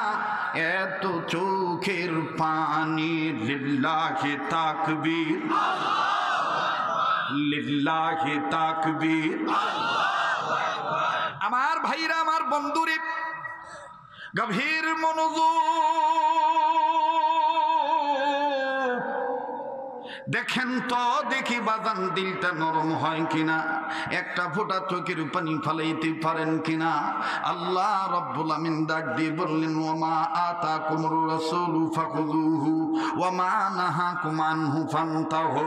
এত চোখের পানি। লিল্লাহি তাকবীর লিল্লাহি তাকবীর। আমার ভাইরা আমার বন্ধুরে গভীর মনোযোগ দেখেন তো, দেখি বাজান দিলটা নরম হয় কিনা, একটা ফোঁটা চোখের পানি ফালাইতে পারেন কিনা। আল্লাহ রাব্বুল আমিন ডাক দিয়ে বললেন ওমা আতাকুমুর রাসূলু ফাখুযুহু ওমা নাহাকুম আনহু ফান্তাহু।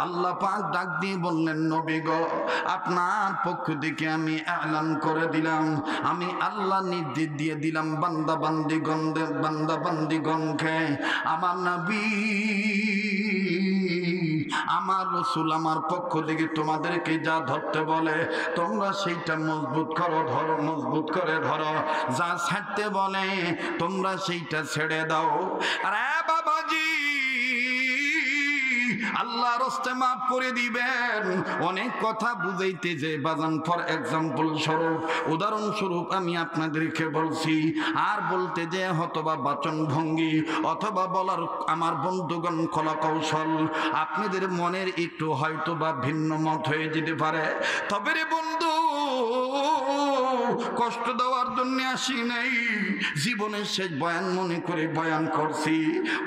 আল্লাহ পাক ডাক দিয়ে বললেন নবী গো, আপনার পক্ষ থেকে আমি এলান করে দিলাম, আমি আল্লাহ নির্দেশ দিয়ে দিলাম বান্দা বান্দিগণকে, আমার নবী আমার রাসূল আমার পক্ষ থেকে তোমাদেরকে যা ধরতে বলে তোমরা সেইটা মজবুত করো, ধরো, মজবুত করে ধরো। যা ছাড়তে বলে তোমরা সেইটা ছেড়ে দাও। আরে বাবাজি, আল্লাহ রাস্তে মাফ করে দিবেন। অনেক কথা বুঝাইতে যে বাজান, ফর এক্সাম্পল স্বরূপ, উদাহরণ স্বরূপ আমি আপনাদেরকে বলছি, আর বলতে যে হয়তোবা বাচন ভঙ্গি অথবা বলার আমার বন্ধুগণ কলা কৌশল আপনাদের মনের একটু হয়তোবা ভিন্ন মত হয়ে যেতে পারে। তবে রে বন্ধু, কষ্ট দেওয়ার জন্য আসি নাই, জীবনের শেষ বয়ান মনে করে বয়ান করছি।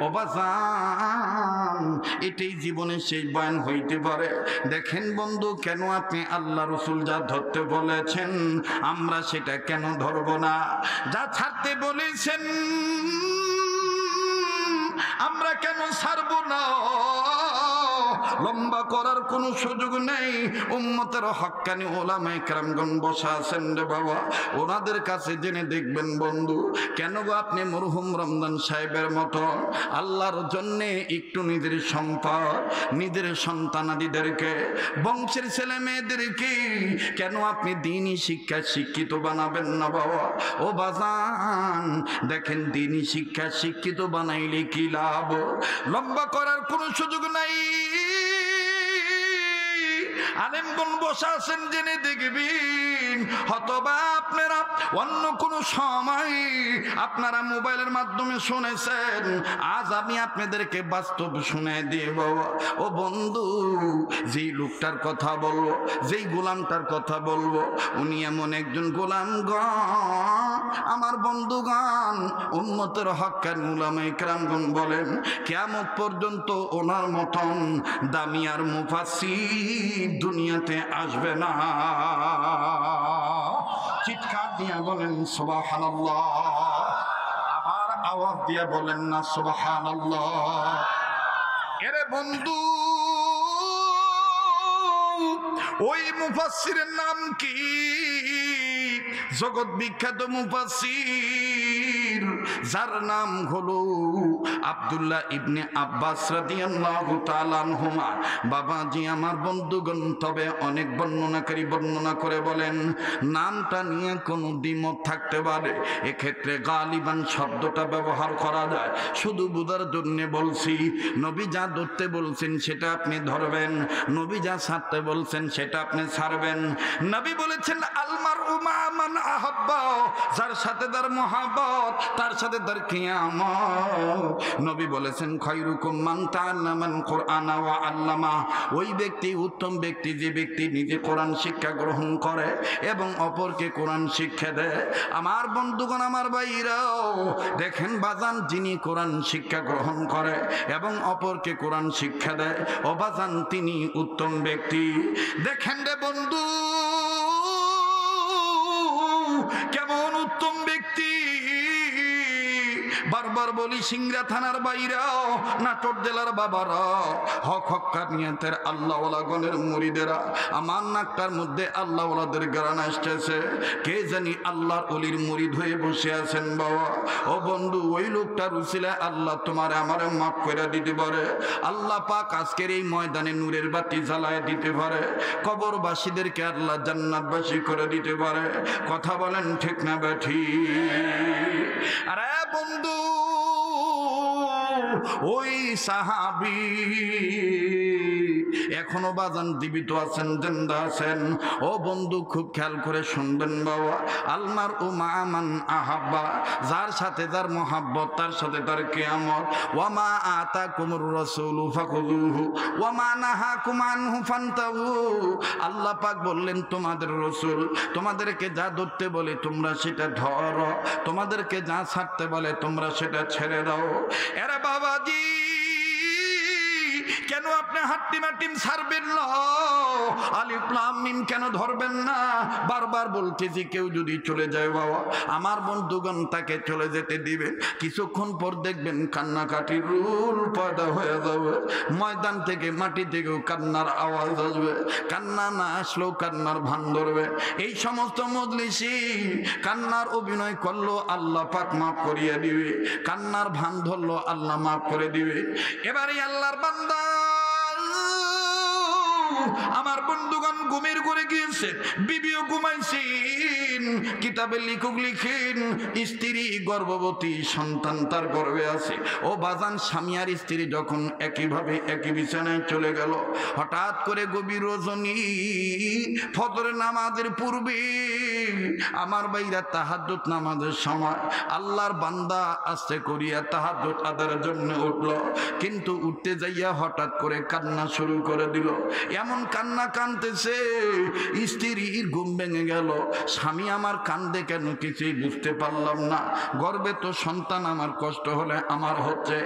ও বাজান, এটাই জীবনের শেষ বয়ান হইতে পারে। দেখেন বন্ধু, কেন আপনি আল্লাহ রসুল যা ধরতে বলেছেন আমরা সেটা কেন ধরব না? যা ছাড়তে বলেছেন আমরা কেন ছাড়ব না? লম্বা করার কোনো সুযোগ নেই। উম্মতের হক্কানি ওলামায়ে কেরামগণ বসা আছেন রে বাবা, ওনাদের কাছে জেনে দেখবেন বন্ধু, কেন গো আপনি মরহুম রমজান সাহেবের মতো আল্লাহর জন্যে একটু নিজের সম্পদ, নিজের সন্তানাদিদেরকে, বংশের ছেলে মেয়েদেরকে কেন আপনি দ্বীনি শিক্ষা শিক্ষিত বানাবেন না বাবা? ও বাজান, দেখেন দ্বীনি শিক্ষা শিক্ষিত বানাইলে কি লাভ? লম্বা করার কোনো সুযোগ নাই। আলেমগণ বসা আছেন জেনে দেখবেন, হয়তোবা আপনারা অন্য কোনো সময় আপনারা মোবাইলের মাধ্যমে শুনেছেন, আজ আমি আপনাদেরকে বাস্তব শুনে দেব। ও বন্ধু, যেই লোকটার কথা বলবো, যেই গোলামটার কথা বলবো, উনি এমন একজন গোলাম আমার বন্ধুগণ, উম্মতের হক্কানি উলামায়ে কেরামগণ বলেন কিয়ামত পর্যন্ত ওনার মতন দামি আর মুফাসসির দুনিয়াতে আসবে না। চিৎকার দিয়ে বলেন সুবহানাল্লাহ, আবার আওয়াজ দিয়ে বলেন না সুবহানাল্লাহ। এরে বন্ধু, ওই মুফাসসিরের নাম কি? জগৎ বিখ্যাত মুফাসসির যার নাম হলো আব্দুল্লাহ ইবনে আব্বাস রাদিয়াল্লাহু তাআলা আনহুমা। বাবাজি আমার বন্ধুগণ, তবে অনেক বর্ণনাকারী বর্ণনা করে বলেন নামটা নিয়ে কোনো দ্বিমত থাকতে পারে, এক্ষেত্রে গালিবান শব্দটা ব্যবহার করা যায়। শুধু বুঝার জন্য বলছি, নবী যা ধরতে বলছেন সেটা আপনি ধরবেন, নবী যা ছাড়তে বলছেন সেটা আপনি ছাড়বেন। নবী বলেছেন আলমারউ মা মান আহাব্বা, যার সাথে তার মহব্বত, তার সাথে তার কিয়ামত। নবী বলেছেন খায়রুকুম মান তাআল্লামাল কুরআন ওয়া আল্লামা। ওই ব্যক্তি উত্তম ব্যক্তি যে ব্যক্তি নিজে কোরআন শিক্ষা গ্রহণ করে এবং অপরকে কোরআন শিক্ষা দেয়। আমার বন্ধুগণ, আমার ভাইরাও দেখেন বাজান, যিনি কোরআন শিক্ষা গ্রহণ করে এবং অপরকে কোরআন শিক্ষা দেয়, ও বাজান তিনি উত্তম ব্যক্তি। দেখেন রে বন্ধু, কেমন উত্তম ব্যক্তি। বারবার বলি, সিংড়া থানার বাইরাও, নাটোর জেলার বাবারা, হক হক্কানিয়াতের আল্লাহওয়ালা গণের মুরিদেরা, আমার নাকটার মধ্যে আল্লাহওয়ালাদের গান আসতেছে। কে জানি আল্লাহর অলির মুরিদ হয়ে বসে আছেন বাবা। ও বন্ধু, ওই লোকটার উসিলায় আল্লাহ তোমার আমারে মাফ করে দিতে পারে। আল্লাহ পাক আজকের এই ময়দানে নূরের বাতি জ্বালায় দিতে পারে। কবরবাসীদেরকে আল্লাহ জান্নাতবাসী করে দিতে পারে। কথা বলেন ঠিক না বেঠি? আরে বন্ধু, ওই সাহাবী এখনো বাজান জীবিত আছেন, জিন্দা আছেন। ও বন্ধু, খুব খেয়াল করে শুনবেন বাবা। আলমার ও মামান আহাব্বা, যার সাথে যার মহাব্বত, তার সাথে তার কিয়ামত। ওয়া মা আতাকুমুর রাসূলু ফাখুযুহু ওয়া মা নাহাকুম আনহু ফান্তাহু। আল্লাহ পাক বললেন, তোমাদের রাসূল তোমাদেরকে যা ধরতে বলে তোমরা সেটা ধরো, তোমাদেরকে যা ছাড়তে বলে তোমরা সেটা ছেড়ে দাও। এরে বাবাজি, কেন আপনি হাট্টিমাটিম ছাড়বেন না? আলিফ লাম মিম কেন ধরবেন না? বারবার বলতেছি, কেউ যদি চলে যায় বাবা, আমার বন্ধুগণ তাকে চলে যেতে দিবেন। কিছুক্ষণ পর দেখবেন কান্নাকাটির রুল পয়দা হয়ে যাবে। ময়দান থেকে মাটি থেকেও কান্নার আওয়াজ আসবে। কান্না না আসলেও কান্নার ভান ধরবে। এই সমস্ত মজলিসি কান্নার অভিনয় করলো, আল্লাহ পাক মাফ করিয়ে দিবে। কান্নার ভান ধরলো, আল্লাহ মাফ করে দিবে। এবারে আল্লাহর বান্দা, আমার বন্ধুগণ ঘুমের ঘরে গিয়েছে, বিবিও ঘুমাইছেন। কিতাবের লেখক লিখেন, স্ত্রী গর্ভবতী, সন্তান তার গর্ভে আছে। ও বাজান, স্বামী আর স্ত্রী যখন একইভাবে একই বিছানায় চলে গেল, হঠাৎ করে গভীর রজনী ফজর নামাজের পূর্বে, আমার ভাইরা তাহাজ্জুদ নামাজের সময় আল্লাহর বান্দা আস্তে করিয়া তাহাজ্জুদ আদায়ের জন্য উঠল। কিন্তু উঠতে যাইয়া হঠাৎ করে কান্না শুরু করে দিল। এমন কান্না কাঁদতেছে, স্ত্রীর ঘুম ভেঙে গেল। স্বামী আমার কান্দে কেন, কিছুই বুঝতে পারলাম না। গর্বে তো সন্তান আমার, কষ্ট হলে আমার হচ্ছে।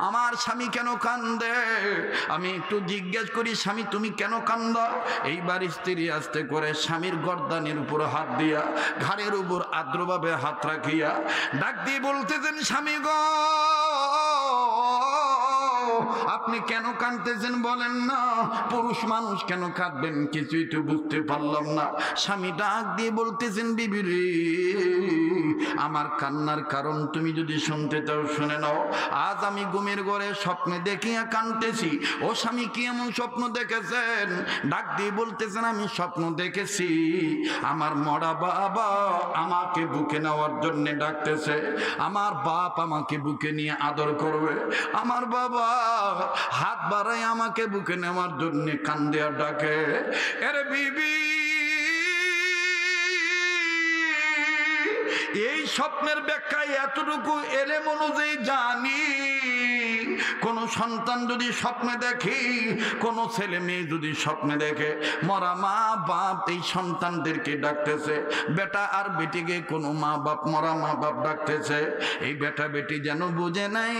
আমার স্বামী কেন কান্দে? আমি একটু জিজ্ঞেস করি, স্বামী তুমি কেন কান্দা? এইবার স্ত্রী আস্তে করে স্বামীর গর্দানের উপর হাত দিয়া, ঘাড়ের উপর আর্দ্রভাবে হাত রাখিয়া ডাক দিয়ে বলতেছেন, স্বামী গো, আপনি কেন কাঁদতেছেন বলেন না? পুরুষ মানুষ কেন কাঁদবেন, কিছুই তো বুঝতে পারলাম না। স্বামী ডাক দিয়ে বলতেছেন, বিবি রে, আমার কান্নার কারণ তুমি যদি শুনতে চাও শুনে নাও। আজ আমি ঘুমের ঘরে স্বপ্নে দেখিয়া কাঁদতেছি। ও স্বামী, কি এমন স্বপ্ন দেখেছেন? ডাক দিয়ে বলতেছেন, আমি স্বপ্ন দেখেছি আমার মরা বাবা আমাকে বুকে নেওয়ার জন্য ডাকতেছে। আমার বাপ আমাকে বুকে নিয়ে আদর করবে। আমার বাবা হাত বাড়ায় আমাকে বুকে নেওয়ার জন্য কান্দে আর ডাকে। এরে বিবি, এই স্বপ্নের ব্যাখ্যায় এতটুকু এলেম অনুযায়ী জানি, কোন সন্তান যদি স্বপ্নে দেখে, কোন ছেলে মেয়ে যদি স্বপ্নে দেখে, মরা মা বাপ এই সন্তানদেরকে ডাকতেছে। বেটা আর বেটিকে কোনো মা বাপ, মরা মা বাপ ডাকতেছে। এই বেটা বেটি যেন বুঝে নাই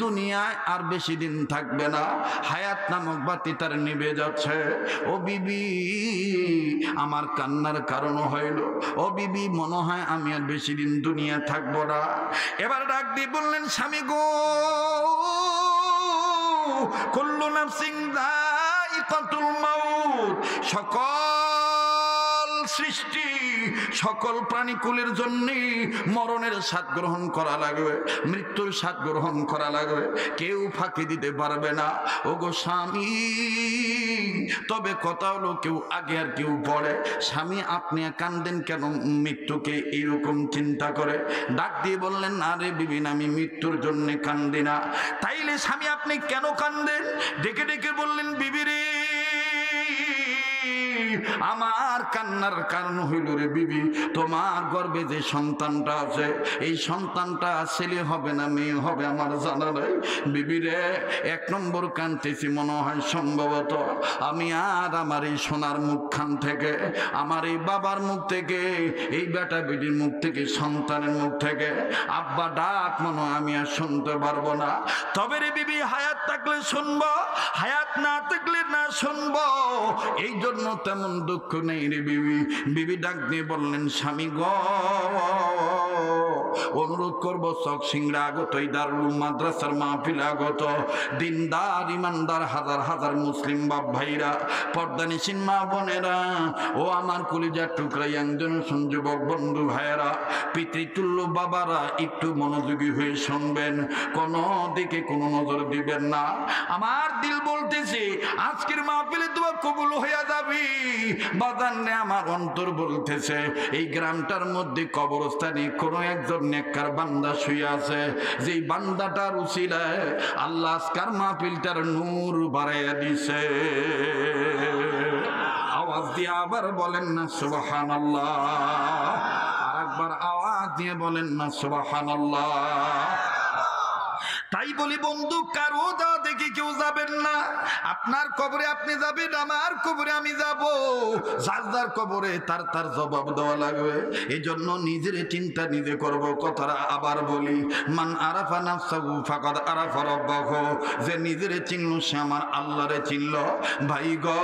দুনিয়ায় আর বেশি দিন থাকবে না, হায়াত নামক বাতি তার নিভে যাচ্ছে। ও বিবি, আমার কান্নার কারণ হইল, ও বিবি, মনে হয় আমি আর বেশি দিন দুনিয়া থাকবো না। এবার ডাক দিয়ে বললেন, স্বামী গো, কুল্লু নাফসিন যায়িকাতুল মাউত, সকল সৃষ্টি, সকল প্রাণীকুলের জন্য মরণের স্বাদ গ্রহণ করা লাগবে, মৃত্যুর স্বাদ গ্রহণ করা লাগবে। কেউ ফাঁকি দিতে পারবে না। ও গো স্বামী, তবে কথা হলো, কেউ আগে আর কেউ পরে। স্বামী, আপনি কান্দেন কেন মৃত্যুকে এইরকম চিন্তা করে? ডাক দিয়ে বললেন, আরে বিবিন, আমি মৃত্যুর জন্য কান্দি না। তাইলে স্বামী আপনি কেন কান্দেন? ডেকে ডেকে বললেন, বিবি রে, আমার কান্নার কারণ হইল রে বিবি, তোমার গর্ভে যে সন্তানটা আছে এই সন্তানটা ছেলে হবে না মেয়ে হবে আমার জানা নাই। বিবি রে, এক নম্বর কাঁদতেছি, মনে হয় সম্ভবত আমি আর আমার এই সোনার মুখখান থেকে, আমার এই বাবার মুখ থেকে, এই বেটা বেটির মুখ থেকে, সন্তানের মুখ থেকে আব্বা ডাক মনে হয় আমি আর শুনতে পারবো না। তবে রে বিবি, হায়াত থাকলে শুনবো, হায়াত না থাকলে না শুনবো, এই জন্য তেমন দুঃখ নেই রে বিবি। বিবি ডাক দিয়ে বললেন, স্বামী গো, অনুরোধ করবো চক সিংড়া আগত, এই দারুল মাদ্রাসার মাহফিল আগত দিনদার ইমানদার হাজার হাজার মুসলিম বাপ ভাইরা, পর্দানিসীন মা বোনেরা, ও আমার কলিজার টুকরা ইয়াং জেনারেশন যুবক বন্ধু ভাইয়েরা, পিতৃতুল্য বাবারা, একটু মনোযোগী হয়ে শুনবেন, কোনো দিকে কোনো নজর দিবেন না। আমার দিল বলতেছে আজকের মাহফিলে দোয়া কবুল হইয়া যাবি বাজানে, আমার অন্তর বলতেছে এই গ্রামটার মধ্যে কবরস্থানে কোনো একজন নেককার বান্দা শুয়ে আছে, যেই বান্দাটার উসিলায় আল্লাহ আজকের মাহফিলটার নূর বাড়াইয়া দিছে। আওয়াজ দিয়ে আবার বলেন না সুবহানাল্লাহ, আরেকবার আওয়াজ দিয়ে বলেন না সুবহানাল্লাহ। তাই বলি বন্ধু, কারো যা দেখে কেউ যাবেন না। আপনার কবরে আপনি যাবেন, আমার কবরে আমি যাব, যার যার কবরে তার তার জবাব দেওয়া লাগবে। এই জন্য নিজের চিন্তা নিজে করব। কথাটা আবার বলি, মান আরাফা নাফসাহু ফাকাদ আরাফা রাব্বাহু, যে নিজের চিনল সে আমার আল্লাহরে চিনল। ভাই গো,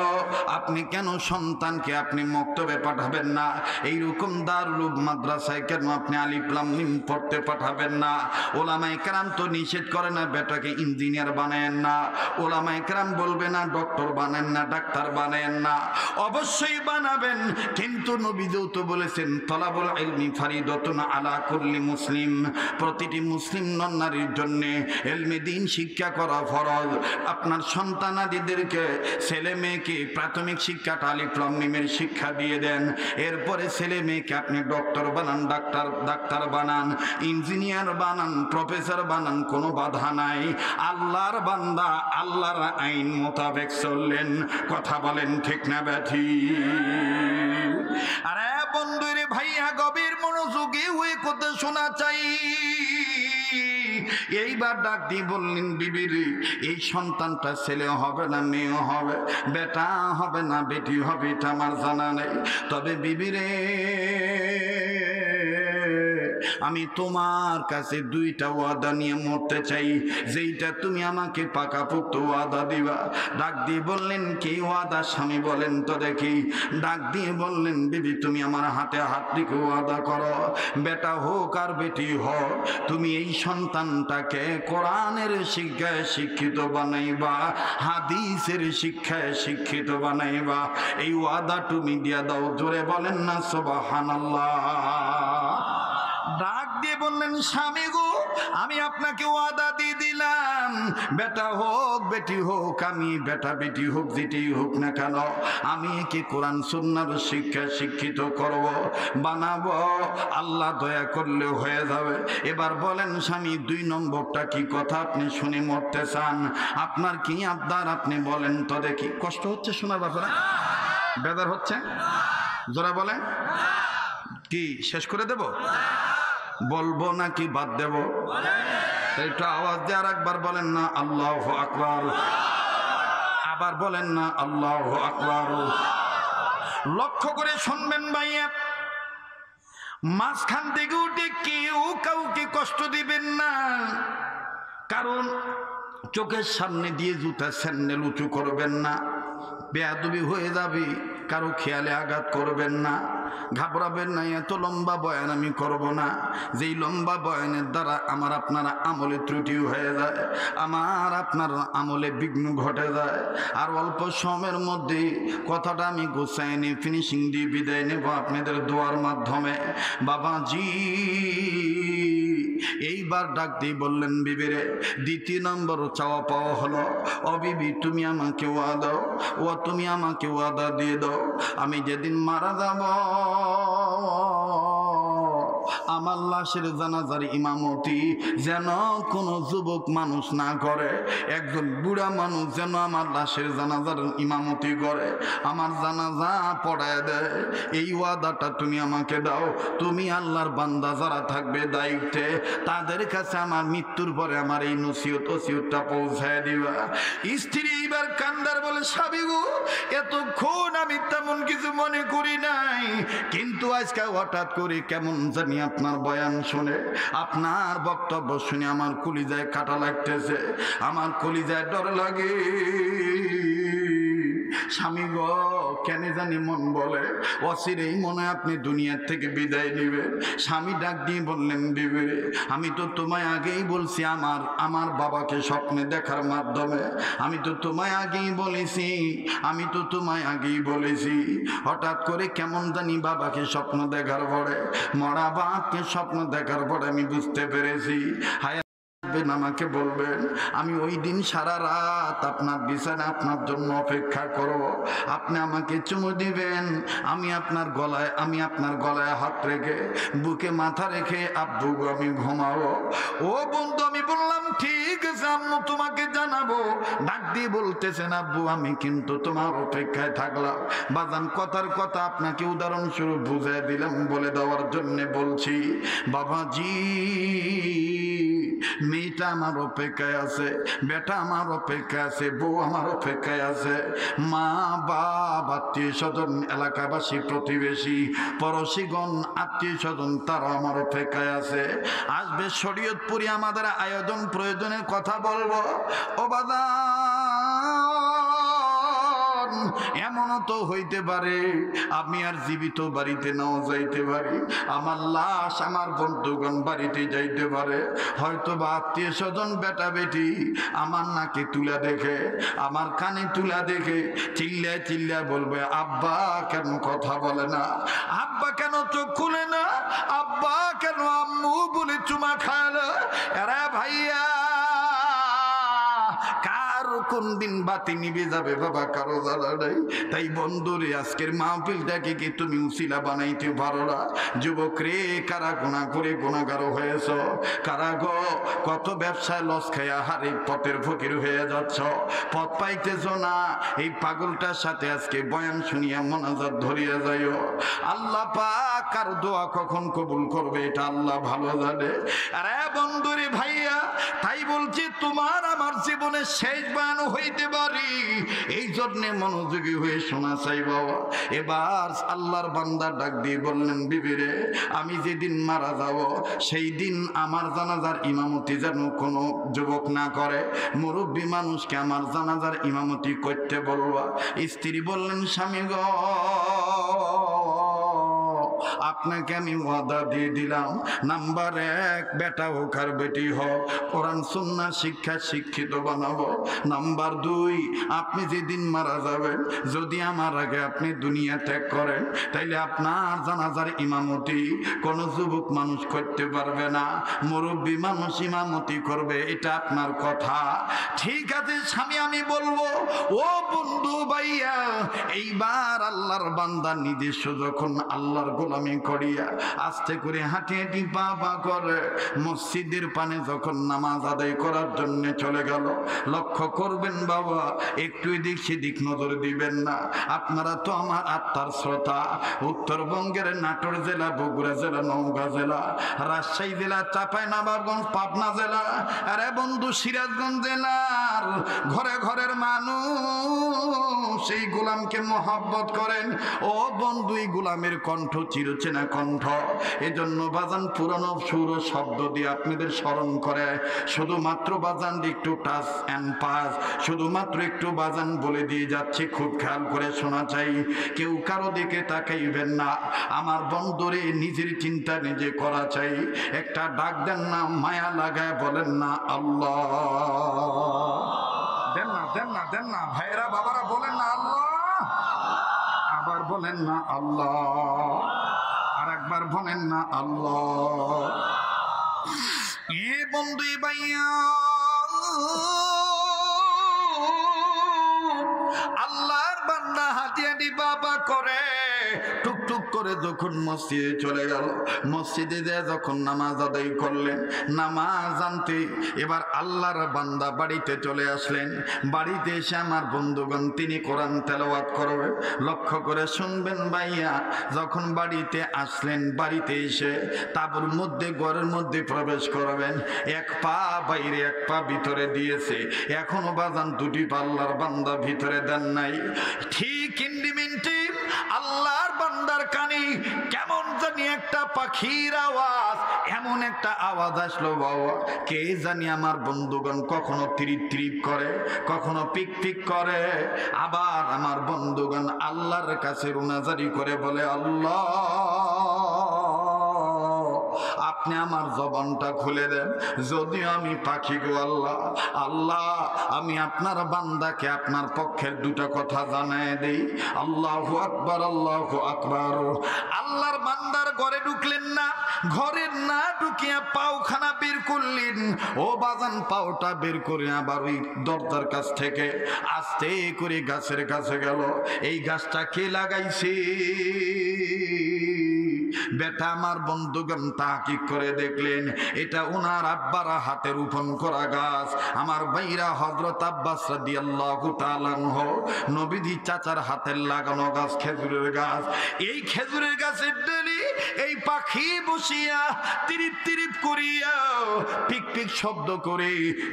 আপনি কেন সন্তানকে আপনি মক্তবে পাঠাবেন না? এইরকম দারুল মাদ্রাসায় কেন আপনি আলিফ লাম মিম পড়তে পাঠাবেন না? ওলামায়ে কেরাম তো নিষেধ করে না বেটাকে ইঞ্জিনিয়ার বানায়েন না, ওলামায়ে কেরাম বলবে না ডক্টর বানায়েন না, ডাক্তার বানায়েন না, অবশ্যই বানাবেন। কিন্তু নবীও তো বলেছেন তলাবুল ইলমি ফারিদাতুন আলা কুল্লি মুসলিম, প্রতিটি মুসলিম নারীর জন্য ইলমে দ্বীন শিক্ষা করা ফরজ। আপনার সন্তানাদিদেরকে, ছেলে মেয়েকে প্রাথমিক শিক্ষাটা আলিফ লাম মিমের শিক্ষা দিয়ে দেন, এরপরে ছেলে মেয়েকে আপনি ডক্টর বানান, ডাক্তার বানান, ইঞ্জিনিয়ার বানান, প্রফেসর বানান, কোনো বাধা নাই। আল্লাহর বান্দা আল্লাহর আইন মোতাবেক চললেন। কথা বলেন ঠিক না ব্যাঠি? আরে বন্ধু রে ভাইয়া, গভীর মনোযোগী হয়ে কথা শোনা চাই। এইবার ডাক দিয়ে বললেন, বিবির এই সন্তানটা ছেলে হবে না মেয়ে হবে, বেটা হবে না বেটি হবে, এটা আমার জানা নেই। তবে বিবিরে, আমি তোমার কাছে দুইটা ওয়াদা নিয়ে মরতে চাই, যেইটা তুমি আমাকে পাকাপোক্ত ওয়াদা দিবা। ডাক দিয়ে বললেন, কি ওয়াদা স্বামী বলেন তো দেখি। ডাক দিয়ে বললেন, বিবি তুমি আমার হাতে হাত রেখে ওয়াদা করো, বেটা হোক আর বেটি হোক, তুমি এই সন্তানটাকে কোরআনের শিক্ষায় শিক্ষিত বানাইবা, হাদিসের শিক্ষায় শিক্ষিত বানাইবা। এই ওয়াদা তুমি দিয়া দাও। জোরে বলেন না সুবহানাল্লাহ। ডাক দিয়ে বললেন, স্বামী গো, আমি আপনাকে ওয়াদা দিয়ে দিলাম, বেটা হোক বেটি হোক, আমি বেটা বেটি হোক যেটাই হোক না কেন, আমি একে কোরআন সুন্নাহর শিক্ষা শিক্ষিত করব, বানাবো। আল্লাহ দয়া করলে হয়ে যাবে। এবার বলেন স্বামী, 2 নম্বরটা কি কথা আপনি শুনে মরতে চান? আপনার কি আবদার আপনি বলেন তো দেখি। কষ্ট হচ্ছে শোনার ব্যাপারে? বেদার হচ্ছে? জোরে বলেন। কি শেষ করে দেব? বলবো নাকি বাদ দেব? একটু আওয়াজ দিয়ে আর একবার বলেন না আল্লাহু আকবার। আবার বলেন না আল্লাহু আকবার। লক্ষ্য করে শুনবেন ভাইয়া, মাঝখান থেকে উঠে কেউ কাউকে কষ্ট দিবেন না। কারণ চোখের সামনে দিয়ে জুতা স্যান্ডেল উঁচু করবেন না, বেয়াদবি হয়ে যাবে। কারো খেয়ালে আঘাত করবেন না, ঘাবড়াবেন না। এত লম্বা বয়ান আমি করব না, যেই লম্বা বয়ানের দ্বারা আমার আপনার আমলে ত্রুটি হয়ে যায়, আমার আপনার আমলে বিঘ্ন ঘটে যায়। আর অল্প সময়ের মধ্যে কথাটা আমি গোছায় নিয়ে ফিনিশিং দিয়ে বিদায় নেব আপনাদের দোয়ার মাধ্যমে। বাবাজি এইবার ডাক দিয়ে বললেন, বিবিরে 2 নম্বর চাওয়া পাওয়া হলো, ও বিবি তুমি আমাকে ওয়াদা, তুমি আমাকে ওয়াদা দিয়ে দাও, আমি যেদিন মারা যাব আমার লাশের জানাজার ইমামতি যেন কোনো যুবক মানুষ না করে, একজন বুড়া মানুষ যেন আমার লাশের জানাজার ইমামতি করে, আমার জানাজা পড়ায় দেয়। এই ওয়াদাটা তুমি আমাকে দাও। তুমি আল্লাহর বান্দা যারা থাকবে দায়িত্বে, তাদের কাছে আমার মৃত্যুর পরে আমার এই নসিহত ওসিয়তটা পৌঁছায় দিবা। স্ত্রী এইবার কান্দার বলে, স্বামী গো, এতক্ষণ আমি তেমন কিছু মনে করি নাই, কিন্তু আজকে হঠাৎ করে কেমন জানি আপনার বয়ান শুনে, আপনার বক্তব্য শুনে আমার কলিজায় কাটা লাগতেছে, আমার কলিজায় ডর লাগে। স্বামী গো, কেন জানি মন বলে অচিরেই মনে আপনি দুনিয়ার থেকে বিদায় নেবেন। স্বামী ডাক দিয়ে বললেন, বিবি আমি তো তোমায় আগেই বলছি আমার বাবাকে স্বপ্নে দেখার মাধ্যমে, আমি তো তোমায় আগেই বলেছি, আমি তো তোমায় আগেই বলেছি। হঠাৎ করে কেমন জানি বাবাকে স্বপ্ন দেখার পরে, মরা বাপকে স্বপ্ন দেখার পরে আমি বুঝতে পেরেছি। হায় আমাকে বলবেন, আমি ওই দিন সারা রাত আপনার বিছানায় আপনার জন্য অপেক্ষা করব, আপনি আমাকে চুমু দিবেন, আমি আপনার গলায় হাত রেখে বুকে মাথা রেখে আব্বু আমি ঘুমাবো। ও বন্ধু, আমি বললাম ঠিক আছে আম্মু, তোমাকে জানাবো। ডাক দিয়ে বলতেছেন, আব্বু আমি কিন্তু তোমার অপেক্ষায় থাকলাম। বাজান, কথার কথা আপনাকে উদাহরণস্বরূপ বুঝিয়ে দিলাম বলে দেওয়ার জন্য বলছি। বাবাজি, মেয়েটা আমার অপেক্ষায় আছে, বেটা আমার অপেক্ষায় আছে, বউ আমার অপেক্ষায় আছে, মা বাপ আত্মীয় স্বজন এলাকাবাসী প্রতিবেশী পড়শিগণ আত্মীয় স্বজন তারা আমার অপেক্ষায় আছে। আসবে শরীয়তপুরি, আমাদের আয়োজন প্রয়োজনের কথা বলবো। ও বাদা, এমনও তো হইতে পারে আমি আর জীবিত বাড়িতে নাও যাইতে পারি, আমার লাশ আমার বন্ধুগণ বাড়িতে যাইতে পারে, হয়তো বা আত্মীয় স্বজন বেটা বেটি আমার নাকে তুলা দেখে, আমার কানে তুলা দেখে চিল্লায় চিল্লায় বলবে, আব্বা কেন কথা বলে না, আব্বা কেন চোখ খুলে না, আব্বা কেন আম্মু বলে চুমা খায় না। এরা ভাইয়া, কোন দিন বাতি নিভে যাবে বাবা কারো জানা নাই। তাই বন্ধুরে, আজকের মাহফিলটাকে কি তুমি উসিলা বানাইতে পারো না? যুবক রে, কারা গুনাহ করে গুনাহগার হয়েছ, কারা গো কত ব্যবসায় লস খাইয়া হারে পথের ফকির হয়ে যাচ্ছ, পথ পাইতেছ না। এই পাগলটার সাথে আজকে বয়ান শুনিয়া মোনাজাত ধরিয়া যাইও। আল্লাহ পাক কার দোয়া কখন কবুল করবে এটা আল্লাহ ভালো জানে। আরে বন্ধুরে ভাইয়া, তাই বলছি তোমার আমার জীবনের শেষ বয়ান হইতে পারি, এই জন্যে মনোযোগী হয়ে শোনা চাই বাবা। এবার আল্লাহর বান্দা ডাক দিয়ে বললেন, বিবিরে আমি যেদিন মারা যাব সেই দিন আমার জানাজার ইমামতি যেন কোনো যুবক না করে, মুরব্বী মানুষকে আমার জানাজার ইমামতি করতে বলবা। স্ত্রী বললেন, স্বামী গো, আপনাকে আমি ওয়াদা দিয়ে দিলাম, নাম্বার 1 বেটা হোক আর বেটি হোক কোরআন সুন্নাহ শিক্ষা শিক্ষিত বানাবো। নাম্বার 2, আপনি যেদিন মারা যাবেন, যদি আমার আগে আপনি দুনিয়া ত্যাগ করেন, তাইলে আপনার জানাজার ইমামতি কোনো যুবক মানুষ করতে পারবে না, মুরব্বী মানুষ ইমামতি করবে, এটা আপনার কথা। ঠিক আছে স্বামী, আমি বলবো। ও বন্ধু ভাইয়া, এইবার আল্লাহর বান্দা নিজস্ব যখন আল্লাহর গোলামি করিয়া আস্তে করে হাঁটি হাঁটি পা পা করে মসজিদের পানে যখন নামাজ আদায় করার জন্য চলে গেল, লক্ষ্য করবেন বাবা, একটু এদিক সেদিক নজর দিবেন না। আপনারা তো আমার আত্মার শ্রোতা। উত্তরবঙ্গের নাটোর জেলা, বগুড়া জেলা, নওগাঁ জেলা, রাজশাহী জেলা, চাঁপাইনবাবগঞ্জ, পাবনা জেলা, আরে বন্ধু সিরাজগঞ্জ জেলার ঘরে ঘরের মানুষ সেই গোলামকে মহব্বত করেন। ও বন্ধু, এই গোলামের কণ্ঠ চিরচেনা কণ্ঠ, এজন্য বাজান পুরানো সুর শব্দ দিয়ে আপনাদের স্মরণ করে, শুধুমাত্র বাজান একটু টাচ অ্যান্ড পাস, শুধুমাত্র একটু বাজান বলে দিয়ে যাচ্ছে, খুব খেয়াল করে শোনা চাই, কেউ কারো দিকে তাকাইবেন না। আমার বন্ধুরে নিজের চিন্তা নিজে করা চাই। একটা ডাক দেন না, মায়া লাগায় বলেন না আল্লাহ। দেন না, দেন না, দেন না ভাইরা বাবারা, বলেন না আল্লাহ। আবার বলেন না আল্লাহ, আর একবার বলেন না আল্লাহ। এ বন্ধু ভাইয়া, আল্লাহর বান্দা হাঁটি হাঁটি বাবা করে টুক টুক করে যখন মসজিদে চলে গেল, মসজিদে যেয়ে যখন নামাজ আদায় করলেন, নামাজ আনতে এবার আল্লাহর বান্দা বাড়িতে চলে আসলেন। বাড়িতে এসে আমার বন্ধুগণ তিনি কোরআন তেলাওয়াত করবে, লক্ষ্য করে শুনবেন ভাইয়া। যখন বাড়িতে আসলেন, বাড়িতে এসে তাঁবুর মধ্যে ঘরের মধ্যে প্রবেশ করবেন, এক পা বাইরে এক পা ভিতরে দিয়েছে, এখনো বাজান দুটি পাল্লার বান্দা ভিতরে দেন নাই। ঠিক ইন্ডিমিন্টি আল্লাহর বান্দার কানে কেমন জানি একটা পাখির আওয়াজ, এমন একটা আওয়াজ আসলো বাবা, কে জানি আমার বন্ধুগণ কখনো ত্রিপ ত্রিপ করে, কখনো পিক পিক করে। আবার আমার বন্ধুগণ আল্লাহর কাছে রুনাজারি করে বলে, আল্লাহ আপনি আমার জবানটা খুলে দেন, যদিও আমি পাখি গো আল্লাহ। আল্লাহ আমি আপনার বান্দাকে আপনার পক্ষের দুটো কথা জানায় দেই। আল্লাহু আকবার, আল্লাহু আকবার। আল্লাহর বান্দার ঘরে ঢুকলেন না, ঘরে না ঢুকিয়া পাওখানা বের করলেন। ও বাজান পাওটা বের করে আবার ওই দরজার কাছ থেকে আস্তে করে গাছের কাছে গেল। এই গাছটা কে লাগাইছে? বেটা আমার বন্ধুগণ তাকিক করে দেখলেন এটা ওনার আব্বার হাতে রোপণ করা গাছ। আমার ভাইরা হযরত আব্বাস রাদিয়াল্লাহু তাআলা আনহু নবীজি চাচার হাতের লাগানো গাছ, খেজুরের গাছ। এই খেজুরের গাছের ডালে এই পাখি বসিয়া তিরিপ তিরিপ করিয়া পিক পিক শব্দ করে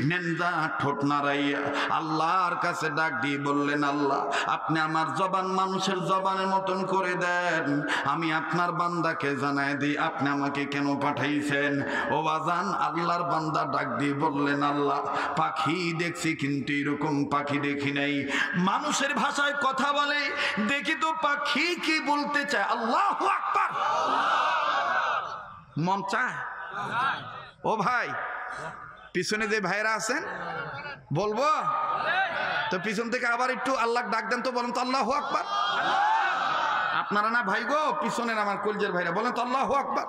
নেন্দা ঠোঁট নাড়াইয়া আল্লাহর কাছে ডাক দিয়ে বললেন, আল্লাহ আপনি আমার জবান মানুষের জবানের মতন করে দেন, আমি আপনার বান্দাকে জানাই দিই আপনি আমাকে কেন পাঠাইছেন। ও বাজান আল্লাহর বান্দা ডাক দিয়ে বললেন, আল্লাহ পাখি দেখছি কিন্তু এরকম পাখি দেখি নাই। মানুষের ভাষায় কথা বলে, দেখি তো পাখি কি বলতে চায়। আল্লাহু আকবার। মন চায়? ও ভাই পিছনে যে ভাইরা আছেন বলবো তো, পিছন থেকে আবার একটু আল্লাহ ডাক দেন তো, বলেন তো আল্লাহু আকবার। আপনারা না ভাই গো, পিছনের আমার কলজের ভাইরা বলেন তো আল্লাহু আকবার।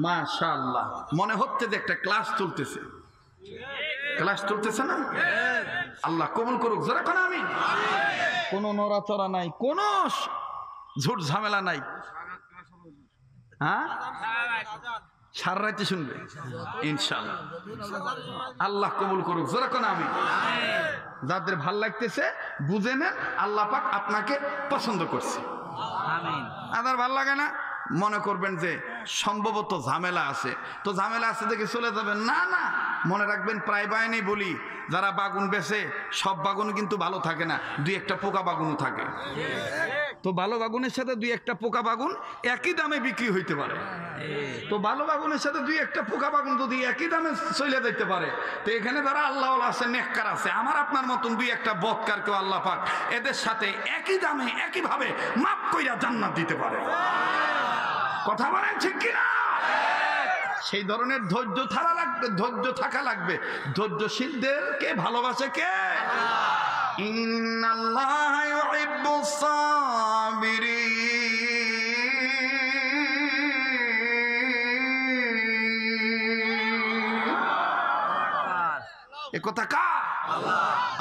মাশাআল্লাহ, মনে হচ্ছে যে একটা ক্লাস চলতেছে। ক্লাস চলতেছে না? আল্লাহ কবুল করুক, যারা কোন আমি কোনো নড়াচড়া নাই, কোনো ঝুট ঝামেলা নাই। হ্যাঁ সারা রাতে শুনবে ইনশাআল্লাহ। আল্লাহ কবুল করুক, যারা কোন আমি। যাদের ভাল লাগতেছে বুঝে নেন, আল্লাহ পাক আপনাকে পছন্দ করছে। আমিন। আর ভাল লাগে না মনে করবেন যে সম্ভবত ঝামেলা আছে, তো ঝামেলা আছে দেখে চলে যাবেন না। না, মনে রাখবেন প্রায় বাহিনী বলি, যারা বাগুন বেচে সব বাগুন কিন্তু ভালো থাকে না, দুই একটা পোকা বাগুনও থাকে। তো ভালো বাগুনের সাথে দুই একটা পোকা বাগুন একই দামে বিক্রি হইতে পারে। তো ভালো বাগুনের সাথে দুই একটা পোকা বাগুন যদি একই দামে চলে যেতে পারে, তো এখানে যারা আল্লাহ আছে, নেককার আছে, আমার আপনার মতন দুই একটা বদকারকেও আল্লাহ পাক এদের সাথে একই দামে একইভাবে মাফ কইরা জান্নাত দিতে পারে। কথা বলেন ঠিক কিনা? সেই ধরনের ধৈর্য থাকা লাগবে, ধৈর্য থাকা লাগবে। ধৈর্যশীলদেরকে ভালোবাসে কে? ইন্নাল্লাহা ইউহিব্বুস সাবিরিন। এ কথা কার?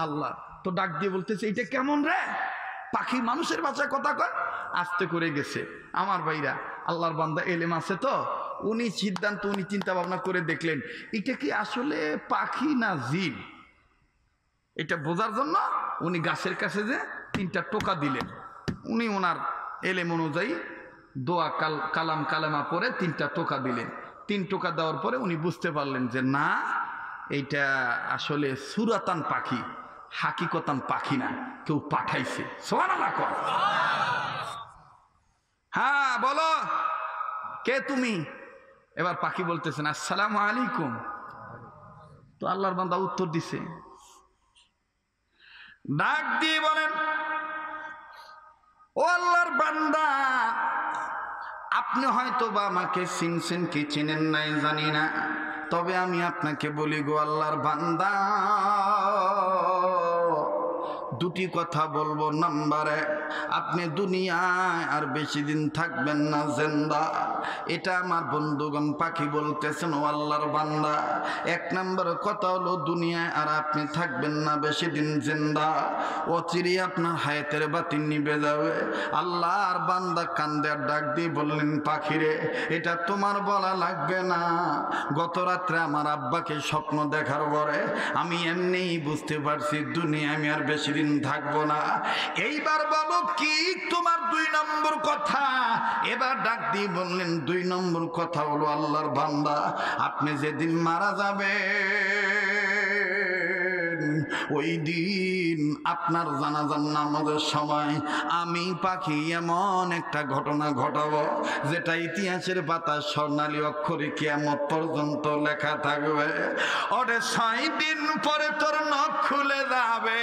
আল্লাহ। তো ডাক দিয়ে বলতেছে, এটা কেমন রে? পাখি মানুষের ভাষায় কথা কয়, আস্তে করে গেছে। আমার ভাইরা আল্লাহর বান্দা এলেম আছে তো, উনি সিদ্ধান্ত, উনি চিন্তা ভাবনা করে দেখলেন এটা কি আসলে পাখি না জিন। এটা বোঝার জন্য উনি গাছের কাছে যে তিনটা টোকা দিলেন। উনি ওনার এলেম অনুযায়ী দোয়া কালাম কালেমা পরে তিনটা টোকা দিলেন। তিন টোকা দেওয়ার পরে উনি বুঝতে পারলেন যে না, এইটা আসলে সুরাতান পাখি, হাকিকতান পাখি না, কেউ পাঠাইছে। সুবহানাল্লাহ। হ্যাঁ বলো কে তুমি? এবার পাখি বলতেছেন আসসালামু আলাইকুম। তো আল্লাহর বান্দা উত্তর দিছে, ডাক দিয়ে বলেন, ও আল্লাহর বান্দা আপনি হয়তো বা আমাকে চিনছেন কি চিনেন নাই জানি না, তবে আমি আপনাকে বলি গো আল্লাহর বান্দা, দুটি কথা বলবো। নাম্বার 1, আপনি দুনিয়ায় আর বেশি দিন থাকবেন না জিন্দা। এটা আমার বন্ধুগণ পাখি বলতেছেন, ও আল্লাহর বান্দা, এক নম্বর কথা হলো দুনিয়ায় আর আপনি থাকবেন না বেশি দিন জিন্দা, অচিরে আপনার হায়াতের বাতি নিভে যাবে। আল্লাহর বান্দা কান্দে আর ডাক দিয়ে বললেন, পাখিরে এটা তোমার বলা লাগবে না। গত রাত্রে আমার আব্বাকে স্বপ্ন দেখার পরে আমি এমনিই বুঝতে পারছি দুনিয়া আমি আর বেশি দিন থাকবো না। এইবার বলো কি তোমার 2 নম্বর কথা? এবার ডাক দিয়ে বললেন, 2 নম্বর কথা হলো আল্লাহর বান্দা, আপনি যেদিন মারা যাবে ওই দিন আপনার জানাজার নামাজের সময় আমি পাখি এমন একটা ঘটনা ঘটাবো যেটা ইতিহাসের পাতা স্বর্ণালী অক্ষরে কিয়ামত পর্যন্ত লেখা থাকবে। ওরে 6 দিন পরে তোর নখ খুলে যাবে,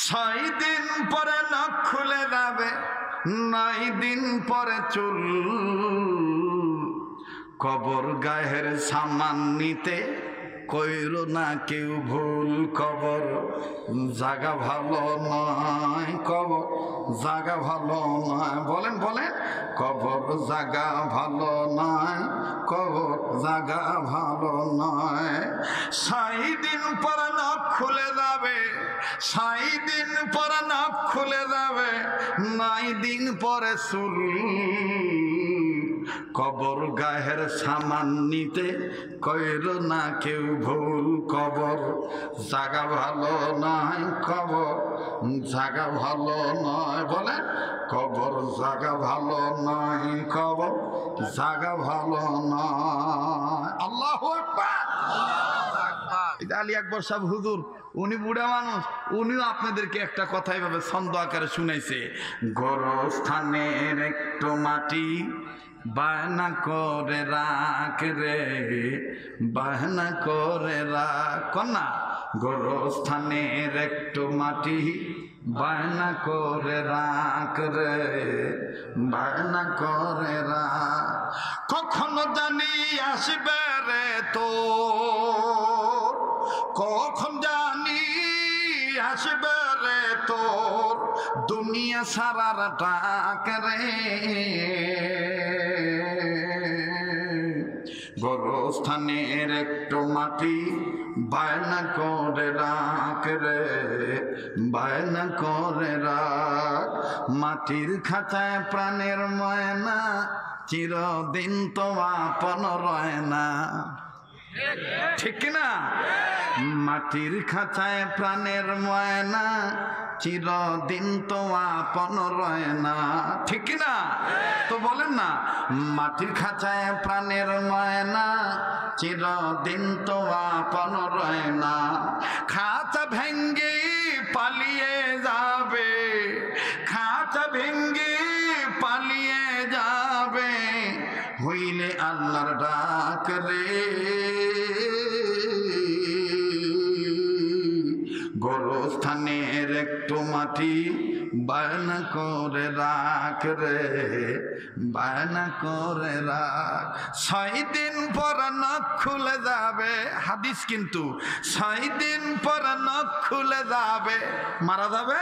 6 দিন পরে নখ খুলে যাবে, 9 দিন পরে চুল, কবর গায়ের সামান নিতে কইরো না কেউ ভুল, কবর জায়গা ভালো নয়, কবর জায়গা ভালো নয়। বলেন বলেন, কবর জায়গা ভালো নয়, কবর জায়গা ভালো নয়। 6 দিন পর নখ খুলে যাবে, 6 দিন পর নখ খুলে যাবে, 9 দিন পরে চুল, কবর গায়ের সামান নিতে কইরো না কেউ ভুল, কবর জায়গা ভালো নয়, কবর জায়গা ভালো নয়। বলে কবর জায়গা ভালো নয়, কবর জায়গা ভালো নয়। আল্লাহু আকবার। আলী আকবর সাহেব হুজুর, উনি বুড়া মানুষ, উনিও আপনাদেরকে একটা কথা এভাবে ছন্দ আকারে শুনাইছে, গোরস্থানের একটু মাটি বায়না করে রাখ রে, বায়না করে রাখ, কন্যা গোরস্থানের একটু মাটি বায়না করে রাখ রে, বায়না করে রাখ, কখনো জানি আসবে রে তোর, কখন জানি আসবে রে তোর দুনিয়া সারার টাক রে, গোরস্থানের একটু মাটি বায়না করে রাখ রে, বায়না করে রাখ, মাটির খাঁচায় প্রাণের ময়না চিরদিন তো আপন রয় না, ঠিক না? মাটির খাঁচায় প্রাণের ময়না চিরদিন তো আপন রয় না, ঠিক না? তো বলেন না, মাটির খাঁচায় প্রাণের ময়না চিরদিন তো আপন রয় না, খাঁচা ভেঙ্গে পালিয়ে যাবে, খাঁচা ভেঙ্গে পালিয়ে যাবে, হইলে আল্লাহর ডাক রে, গোরস্থানের একটু মাটি বায়না করে রাখ রে, বায়না করে রাখ, 6 দিন পর নখ খুলে যাবে, হাদিস কিন্তু 6 দিন পর নখ খুলে যাবে, মারা যাবে।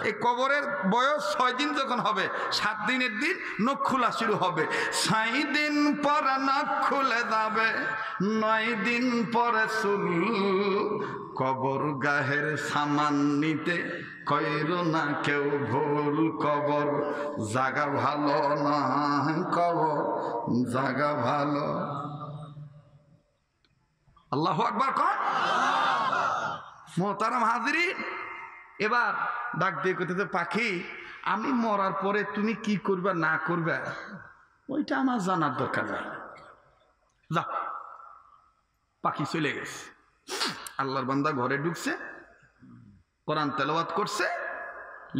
এই কবরের বয়স 6 দিন যখন হবে, 7 দিনের দিন নখ খোলা শুরু হবে, 6 দিন পর নখ খুলে যাবে, 9 দিন পরে চুল, কবর গায়ের সামান নিতে কইরো না কেউ ভুল, কবর জায়গা ভালো না, কবর জায়গা ভালো। আল্লাহু আকবার কর। মোহতারাম হাজিরিন, এবার ডাক দিয়ে কইতেছে, পাখি আমি মরার পরে তুমি কি করবা না করবা ওইটা আমার জানার দরকার নাই, যা। পাখি চলে গেছে। আল্লাহর বান্দা ঘরে ঢুকছে, কোরআন তেলাওয়াত করছে,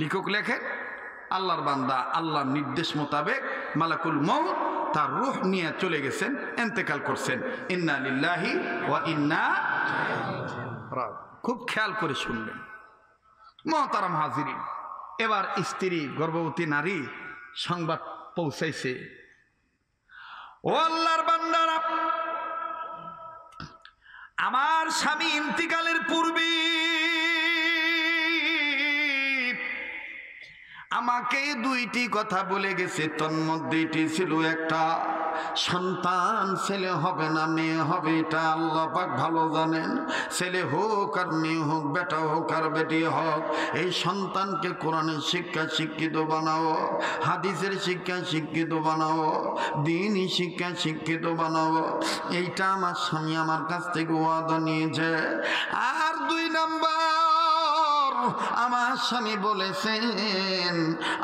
লেখক লেখে আল্লাহর বান্দা আল্লাহর নির্দেশ মোতাবেক মালাকুল মউত তার রূহ নিয়ে চলে গেছেন, ইন্তেকাল করছেন। ইন্না লিল্লাহি ওয়া ইন্না খুব খেয়াল করে শুনবেন মুহতারাম হাজিরিন। এবার স্ত্রী গর্ভবতী নারী সংবাদ পৌঁছাইছে, ও আল্লাহর বান্দারা, আমার স্বামী ইন্তিকালের পূর্বে আমাকে দুইটি কথা বলে গেছে, তন্মধ্যে এটি ছিল একটা, সন্তান ছেলে হবে না মেয়ে হবে এটা আল্লাহ পাক ভালো জানেন। ছেলে হোক আর মেয়ে হোক, বেটা হোক আর বেটি হোক, এই সন্তানকে কোরআনের শিক্ষা শিক্ষিত বানাও, হাদিসের শিক্ষা শিক্ষিত বানাও, দ্বীনি শিক্ষা শিক্ষিত বানাও। এইটা আমার স্বামী আমার কাছ থেকে ওয়াদা নিয়েছে। আর 2 নাম্বার, আমার স্বামী বলেছেন,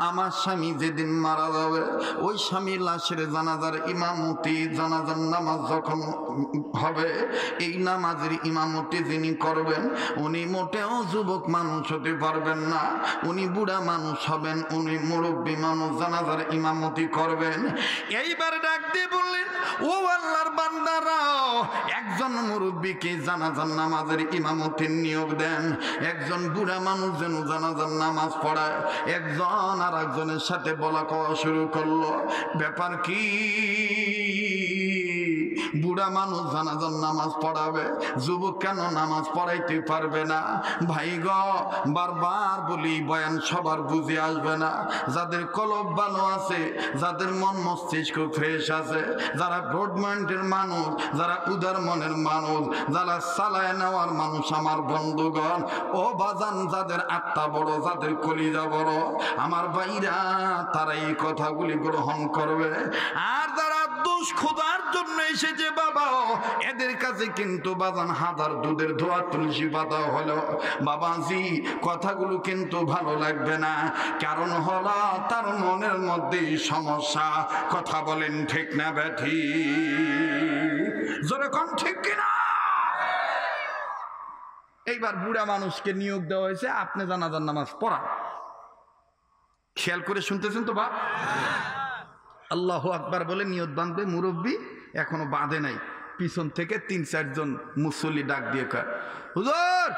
আমার স্বামী যেদিন মারা যাবে ওই স্বামীর লাশের জানাজার ইমামতি, জানাজার নামাজ যখন হবে, এই নামাজের ইমামতি যিনি করবেন উনি মোটেও যুবক মানুষ হতে পারবেন না, উনি বুড়া মানুষ হবেন, উনি মুরব্বী মানুষ, জানাজার ইমামতি করবেন। এইবার ডাক দিয়ে বললেন, ও আল্লাহর বান্দারাও, একজন মুরব্বীকে জানাজার নামাজের ইমামতির নিয়োগ দেন, একজন বুড়া মানুষ যেন জানাজার নামাজ পড়ায়। একজন আর একজনের সাথে বলা কওয়া শুরু করলো, ব্যাপার কি? বুড়া মানুষ জানাজার নামাজ পড়াবে, যুবক কেন নামাজ পড়াইতে পারবে না? ভাই গ, বারবার বলি বয়ান সবার বুঝে আসবে না। যাদের কলব ভালো আছে, যাদের মন মস্তিষ্ক ফ্রেশ আছে, যারা ব্রড মাইন্ডের মানুষ, যারা উদার মনের মানুষ, যারা চালায় নেওয়ার মানুষ, আমার বন্ধুগণ ও বাজান, যাদের আত্মা বড়, যাদের কলিজা বড়, আমার ভাইরা, তারা এই কথাগুলি গ্রহণ করবে। আর যারা দোষ খোদার জন্য এসেছে বাবা, এদের কাছে কিন্তু বাজান হাজার দুধের ধোয়া তুলসী পাতা হলো বাবাজি, কথাগুলো কিন্তু ভালো লাগবে না। কারণ হলো তার মনের মধ্যেই সমস্যা। কথা বলেন ঠিক না ব্যাঠি? জোরে কোন ঠিক কিনা? এইবার বুড়া মানুষকে নিয়োগ দেওয়া হয়েছে, আপনি জানাজার নামাজ পড়ান। খেয়াল করে শুনতেছেন তো বা? আল্লাহু আকবার বলে নিয়ত বাঁধবে মুরব্বী, এখনো বাঁধে নাই। পিছন থেকে 3-4 জন মুসল্লি ডাক দিয়ে কয়, হুজুর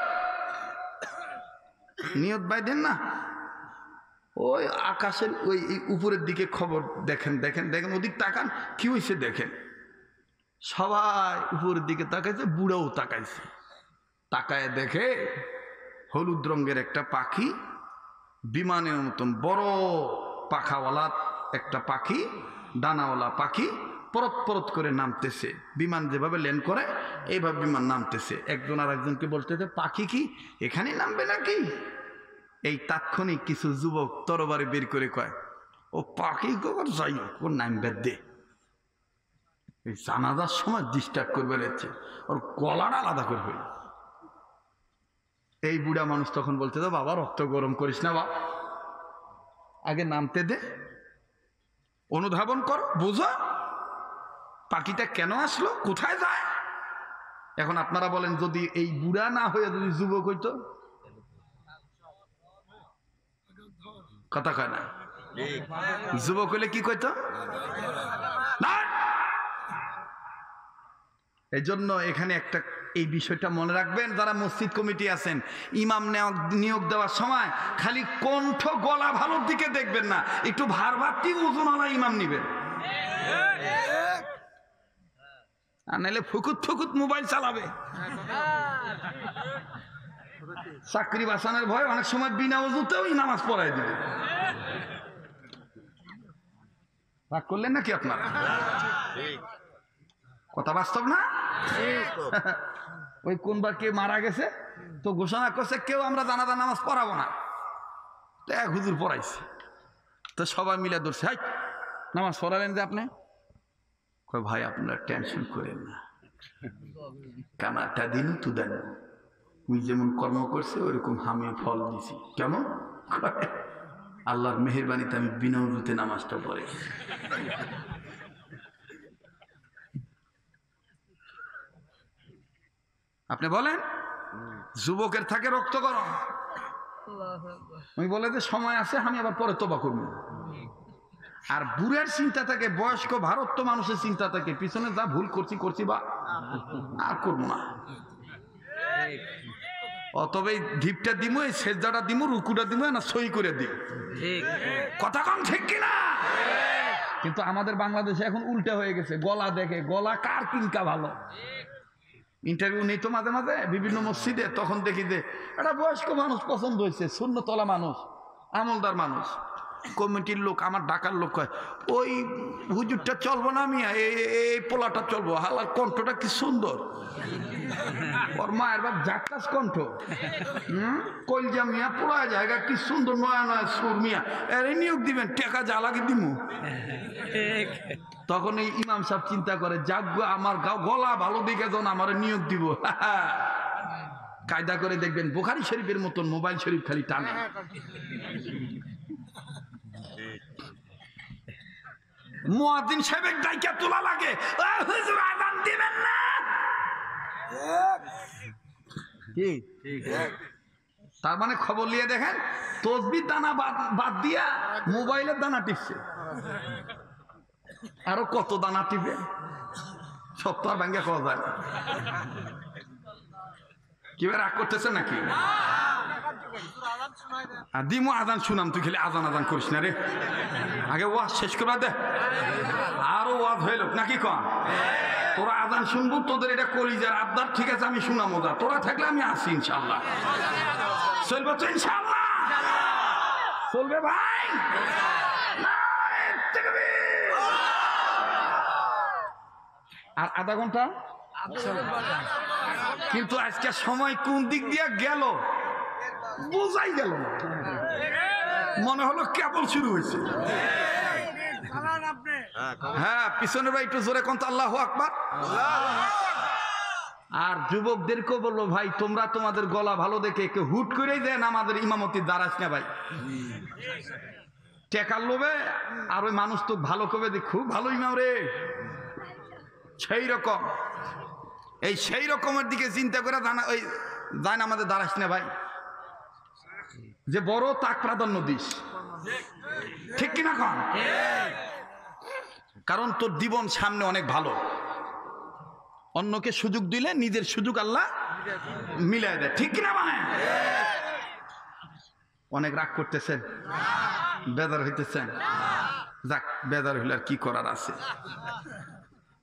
নিয়ত বাইদেন না। ওই আকাশের ওই উপরের দিকে খবর দেখেন, দেখেন দেখেন, ওদিক তাকান, কি হয়েছে দেখেন। সবাই উপরের দিকে তাকাইছে, বুড়াও তাকাইছে। তাকায় দেখে হলুদ রঙের একটা পাখি, বিমানের মতন বড় পাখাওয়ালা একটা পাখি, ডানাওয়ালা পাখি, পরত পরত করে নামতেছে। বিমান যেভাবে ল্যান্ড করে এইভাবে বিমান নামতেছে। একজন আর একজনকে বলতেছে, পাখি কি এখানে নামবে নাকি? এই তাৎক্ষণিক কিছু যুবক তরবারি বের করে কয়, ও পাখি গোবর যাই হোক, ওর নামবে দে। এই জানাজার সময় ডিস্টার্ব করবে যাচ্ছে, ওর গলাটা আলাদা করবে। এই বুড়া মানুষ তখন বলতে, তো বাবা রক্ত গরম করিস না বাবা, আগে নামতে দে, অনুধাবন কর, বুঝো পাখিটা কেন আসলো, কোথায় যায়। এখন আপনারা বলেন, যদি এই বুড়া না হয়ে যদি যুবক হইতো, কথা কয় না, যুবক হইলে কি কইতো না। এই জন্য এখানে একটা এই বিষয়টা মনে রাখবেন, যারা মসজিদ কমিটি আছেন, ইমাম নিয়োগ দেওয়ার সময় খালি কণ্ঠ গলা ভালোর দিকে দেখবেন না, একটু ভারবাতি ওজনওয়ালা ইমাম নিবেন। আর নাহলে ফুকুত ফুকুত মোবাইল চালাবে। চাকরি বাঁচানোর ভয় অনেক সময় বিনা ওযুতেও নামাজ পড়াই দিবে। রাগ করলেন নাকি আপনারা? কথা বাস্তব না? ওই কোনবার কে মারা গেছে তো ঘোষণা করছে, কেউ আমরা জানাজা নামাজ পড়াবো না। তো এক হুজুর পড়াইছে, তো সবাই মিলে ধরছে, হাই নামাজ পড়ালেন যে আপনি? কয় ভাই আপনারা টেনশন করেন না, কামাটা দিন তু দেন, তুই যেমন কর্ম করছে ওইরকম আমি ফল দিছি। কেমন? আল্লাহর মেহেরবানিতে আমি বিনা উযুতে নামাজটা পড়ে। আপনি বলেন, যুবকের থাকে রক্ত গরম, আমি বলে যে সময় আছে, আমি আবার পরে তওবা করব। আর বুড়ার চিন্তা থাকে, বয়স্ক ভারত মানুষের চিন্তা থাকে, পিছনে যা ভুল করছি করছি বা আর করবো না। অতবে ঢিপটা দিমু, এই সেজদাটা দিমু, রুকুটা দিমু, না সই করে দিই। কথা কম ঠিক কিনা? কিন্তু আমাদের বাংলাদেশে এখন উল্টা হয়ে গেছে, গলা দেখে, গলা কার কিনকা ভালো। ইন্টারভিউ নেই তো মাঝে মাঝে বিভিন্ন মসজিদে, তখন দেখি যে একটা বয়স্ক মানুষ পছন্দ হয়েছে, শূন্যতলা মানুষ, আমলদার মানুষ, কমিটির লোক, আমার ডাকার লোক কয়, ওই হুজুরটা চলবো না মিয়া, এই পোলাটা চলবো, হালার কণ্ঠটা কি সুন্দর, ওর মায়ের বাপ জাক্কাস কণ্ঠ, কলজা মিয়া পোড়া জায়গা কি সুন্দর, নয়া নয়া সুর মিয়া, এর নিয়োগ দিবেন, টাকা যা লাগে দিমু। তখন এই ইমাম সাহেব চিন্তা করে, যাক আমার গলা ভালো দিকে যখন আমার নিয়োগ দিব, কায়দা করে দেখবেন বুখারী শরীফের মতন মোবাইল শরীফ খালি টানে। মুয়াজ্জিন সাহেবের ডাইকা তোলা লাগে, হুজুর আযান দিবেন না, তার মানে খবর নিয়ে দেখেন তসবির দানা বাদ দিয়া মোবাইলের দানা টিপছে, আরো কত দানা টিপে, সব তো আর ভাঙ্গা খাওয়া যায় না। কি রাগ করতেছে নাকি? দিমু আজান শুনাম, তুই খালি আজান আজান করিস না রে, আগে ওয়াজ শেষ করে দে, আরো ওয়াজ হইল নাকি কম, তোরা আজান শুনবো, তোদের এটা কলিজার আবদার, ঠিক আছে আমি শুনামো, তোরা থাকলে আমি আসি ইনশাল্লাহ, চলবে তো ইনশাল্লাহ, চলবে ভাই, আর আধা ঘন্টা, কিন্তু আজকে সময় কোন দিক দিয়ে গেল বোঝাই গেল না, মনে হলো কেবল শুরু হয়েছে। হ্যাঁ, পিছনের ভাই একটু জোরে কোন আল্লাহু আকবার। আর যুবকদেরকেও বললো, ভাই তোমরা তোমাদের গলা ভালো দেখে কেউ হুট করেই দেন আমাদের ইমামতি দাঁড়াস না ভাই, টেকার লোভে, আর ওই মানুষ তো ভালো কবে দেখ, খুব ভালো ইমাম রে, সেই রকম, এই সেই রকমের দিকে চিন্তা করে ওই যায় না আমাদের দাঁড়াস না ভাই, যে বড় তাক প্রাধান্য দিস, ঠিক কিনা কন? কারণ তোর জীবন সামনে অনেক ভালো, অন্যকে সুযোগ দিলে নিজের সুযোগ আল্লাহ মিলাই দেয়, ঠিক কিনা? মানে অনেক রাগ করতেছেন, বেদার হইতেছেন, যাক বেদার হইলে আর কি করার আছে,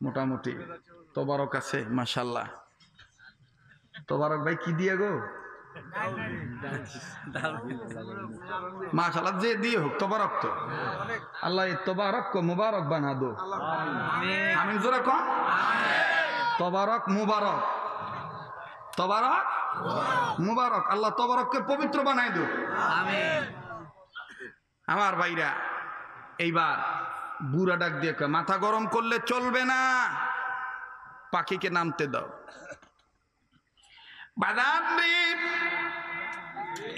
মোটামুটি তোবারক আছে মাশাআল্লাহ। তোবারক ভাই কি দিয়ে গো? মাশাআল্লাহ, যে দিয়ে হোক তোবারক, তো আল্লাহ তোবারক কো মুবারক বানা দো, আমিন জোরে কোন, তোবারক মুবারক, তোবারক মুবারক, আল্লাহ তোবারককে পবিত্র বানায় দো, আমিন। আমার ভাইরা, এইবার বুড়া ডাক দিয়ে কয়, মাথা গরম করলে চলবে না, পাখিকে নামতে দাও।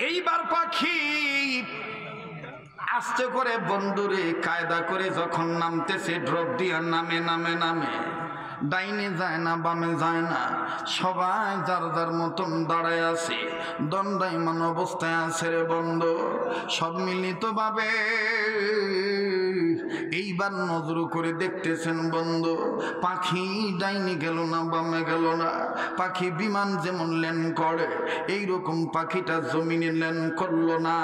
এইবার পাখি আস্তে করে বন্ধুরে কায়দা করে যখন নামতেছে, ড্রপ দিয়া নামে নামে নামে, ডাইনে যায় না বামে যায় না, সবাই যার যার মতন দাঁড়ায় আছে, দণ্ডায়মান অবস্থায় আছে রে বন্ধু, সব মিলিত ভাবে এইবার নজর করে দেখতেছেন বন্ধু, পাখি ডাইনে গেল না বামে গেল না, পাখি বিমান যেমন ল্যান্ড করে এইরকম পাখিটা জমিনে ল্যান্ড করলো না,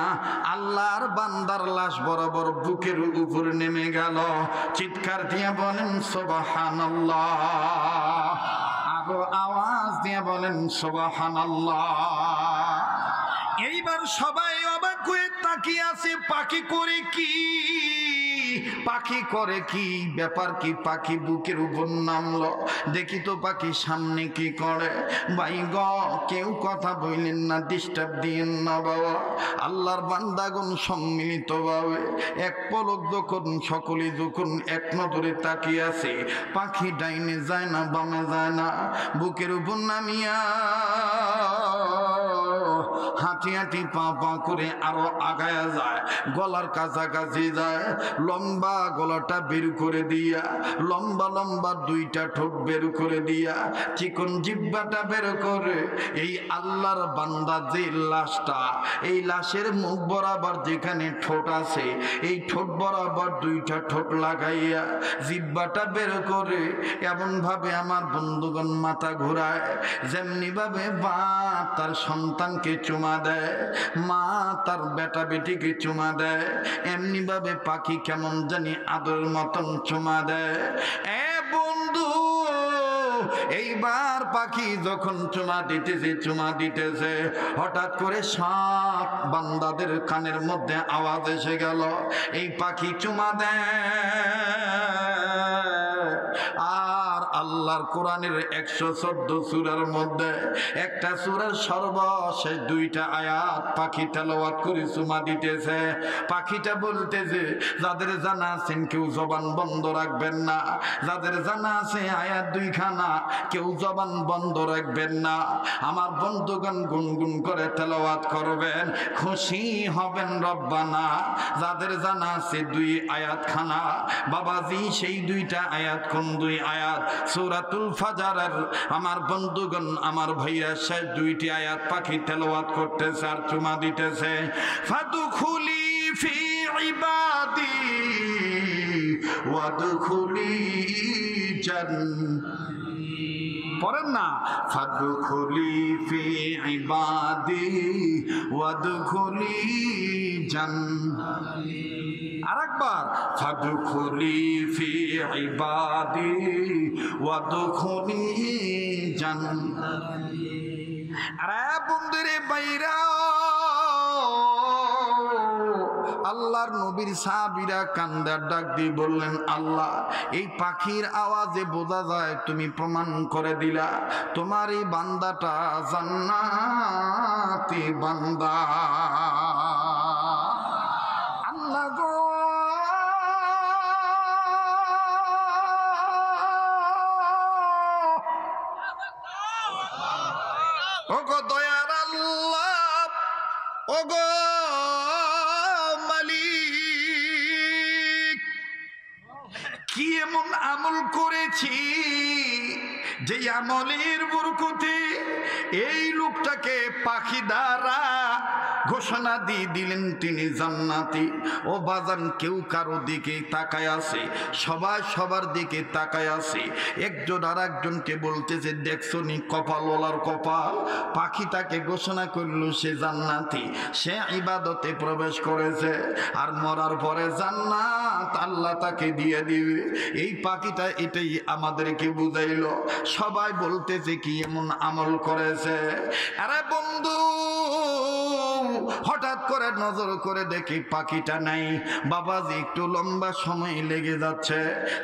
আল্লাহর বান্দার লাশ বরাবর বুকের উপরে নেমে গেল। চিৎকার দিয়ে বলেন সুবহানাল্লাহ, আরো আওয়াজ দিয়ে বলেন সুবহানাল্লাহ। এইবার সবাই অবাক হয়ে তাকিয়ে আছে, পাখি করে কি, পাখি করে কি, ব্যাপার কি, পাখি বুকের উপর নামলো, দেখি তো পাখি সামনে কি করে। ভাই গ কেউ কথা বললেন না, ডিস্টার্ব দিয়েন না বাবা, আল্লাহর বান্দাগণ সম্মিলিত ভাবে এক পলক যখন সকলে যখন এক নজরে তাকিয়ে আছে, পাখি ডাইনে যায় না বামে যায় না, বুকের উপর নামিয়া হাঁটি হাঁটি পা পা করে আরো আগায়া যায়, গলার কাছাকাছি যায়, লম্বা গলাটা বের করে দিয়া, লম্বা লম্বা দুইটা ঠোঁট বের করে দিয়া, চিকন জিহ্বাটা বের করে, এই আল্লাহর বান্দা যে লাশটা, এই লাশের মুখ বরাবর যেখানে ঠোঁট আছে, এই ঠোঁট বরাবর দুইটা ঠোঁট লাগাইয়া জিহ্বাটা বের করে এমন ভাবে আমার বন্ধুগণ মাথা ঘুরায়, যেমনি ভাবে বাপ তার সন্তানকে চুমা দেয়, মা তার বেটা বেটিকে চুমা দেয়, এমনি ভাবে পাখি কেমন জানি আদর মতন চুমা দেয়। এ বন্ধু, এইবার পাখি যখন চুমা দিতেছে হঠাৎ করে সাঁ বান্দাদের কানের মধ্যে আওয়াজ এসে গেল, এই পাখি চুমা দেয়। আর আল্লাহর কোরআনের 114 সূরার মধ্যে একটা সূরার সর্বশেষ 2টা আয়াত পাখি তেলাওয়াত করে চুমা দিতেছে। পাখিটা বলতেছে, যাদের জানা আছেন কেউ জবান বন্ধ রাখবেন না, যাদের জানা আছে আয়াত 2খানা কেউ জবান বন্ধ রাখবেন না। আমার বন্ধুগণ গুনগুন করে তেলাওয়াত করবেন, খুশি হবেন রব্বানা। যাদের জানা আছে 2 আয়াতখানা, বাবাজি সেই 2টা আয়াত কোন 2 আয়াত? সূরাতুল ফাজরের আমার বন্ধুগণ আমার ভাইরা শেষ 2টি আয়াত পাখি তেলাওয়াত করতেছে আর চুমা দিতেছে। ফাদখুলি ফি ইবাদি ওয়াদখুলি জান্নাতি। পড়েন না, ফাদখুলি ফি ইবাদি ওয়াদখুলি জান্নাতি। আরেকবার, ফাদখুলি ফি ইবাদি ওয়াদখুলি জান্নাতি। আরে বন্ধুরে বাইরা, আল্লাহর নবীর সাহাবীরা কান্দার ডাক দিয়ে বললেন, আল্লাহ এই পাখির আওয়াজে বোঝা যায় তুমি প্রমাণ করে দিলা তোমার এই বান্দাটা জান্নাতি বান্দা। আল্লাহ গো, ওগো দয়ার আল্লাহ, ওগো মালিক, কি এমন আমল করেছি যে আমলের বরকতে এই লোকটাকে পাখি দ্বারা ঘোষণা দিয়ে দিলেন তিনি জান্নাতি। ও বাজান, কেউ কারো দিকে তাকায় আছে, সবাই সবার দিকে তাকায় আছে। একজন আর একজনকে বলতেছে, দেখছো নি কপালওয়ালার কপাল, পাখিটাকে ঘোষণা করলো সে জান্নাতি, সে ইবাদতে প্রবেশ করেছে, আর মরার পরে জান্নাত আল্লাহ তাকে দিয়ে দিবে। এই পাখিটা এটাই আমাদেরকে বুঝাইলো। সবাই বলতেছে কি এমন আমল করেছে। আরে বন্ধু, হঠাৎ করে নজর করে দেখি পাখিটা নাই। বাবাজি একটু লম্বা সময় লেগে যাচ্ছে।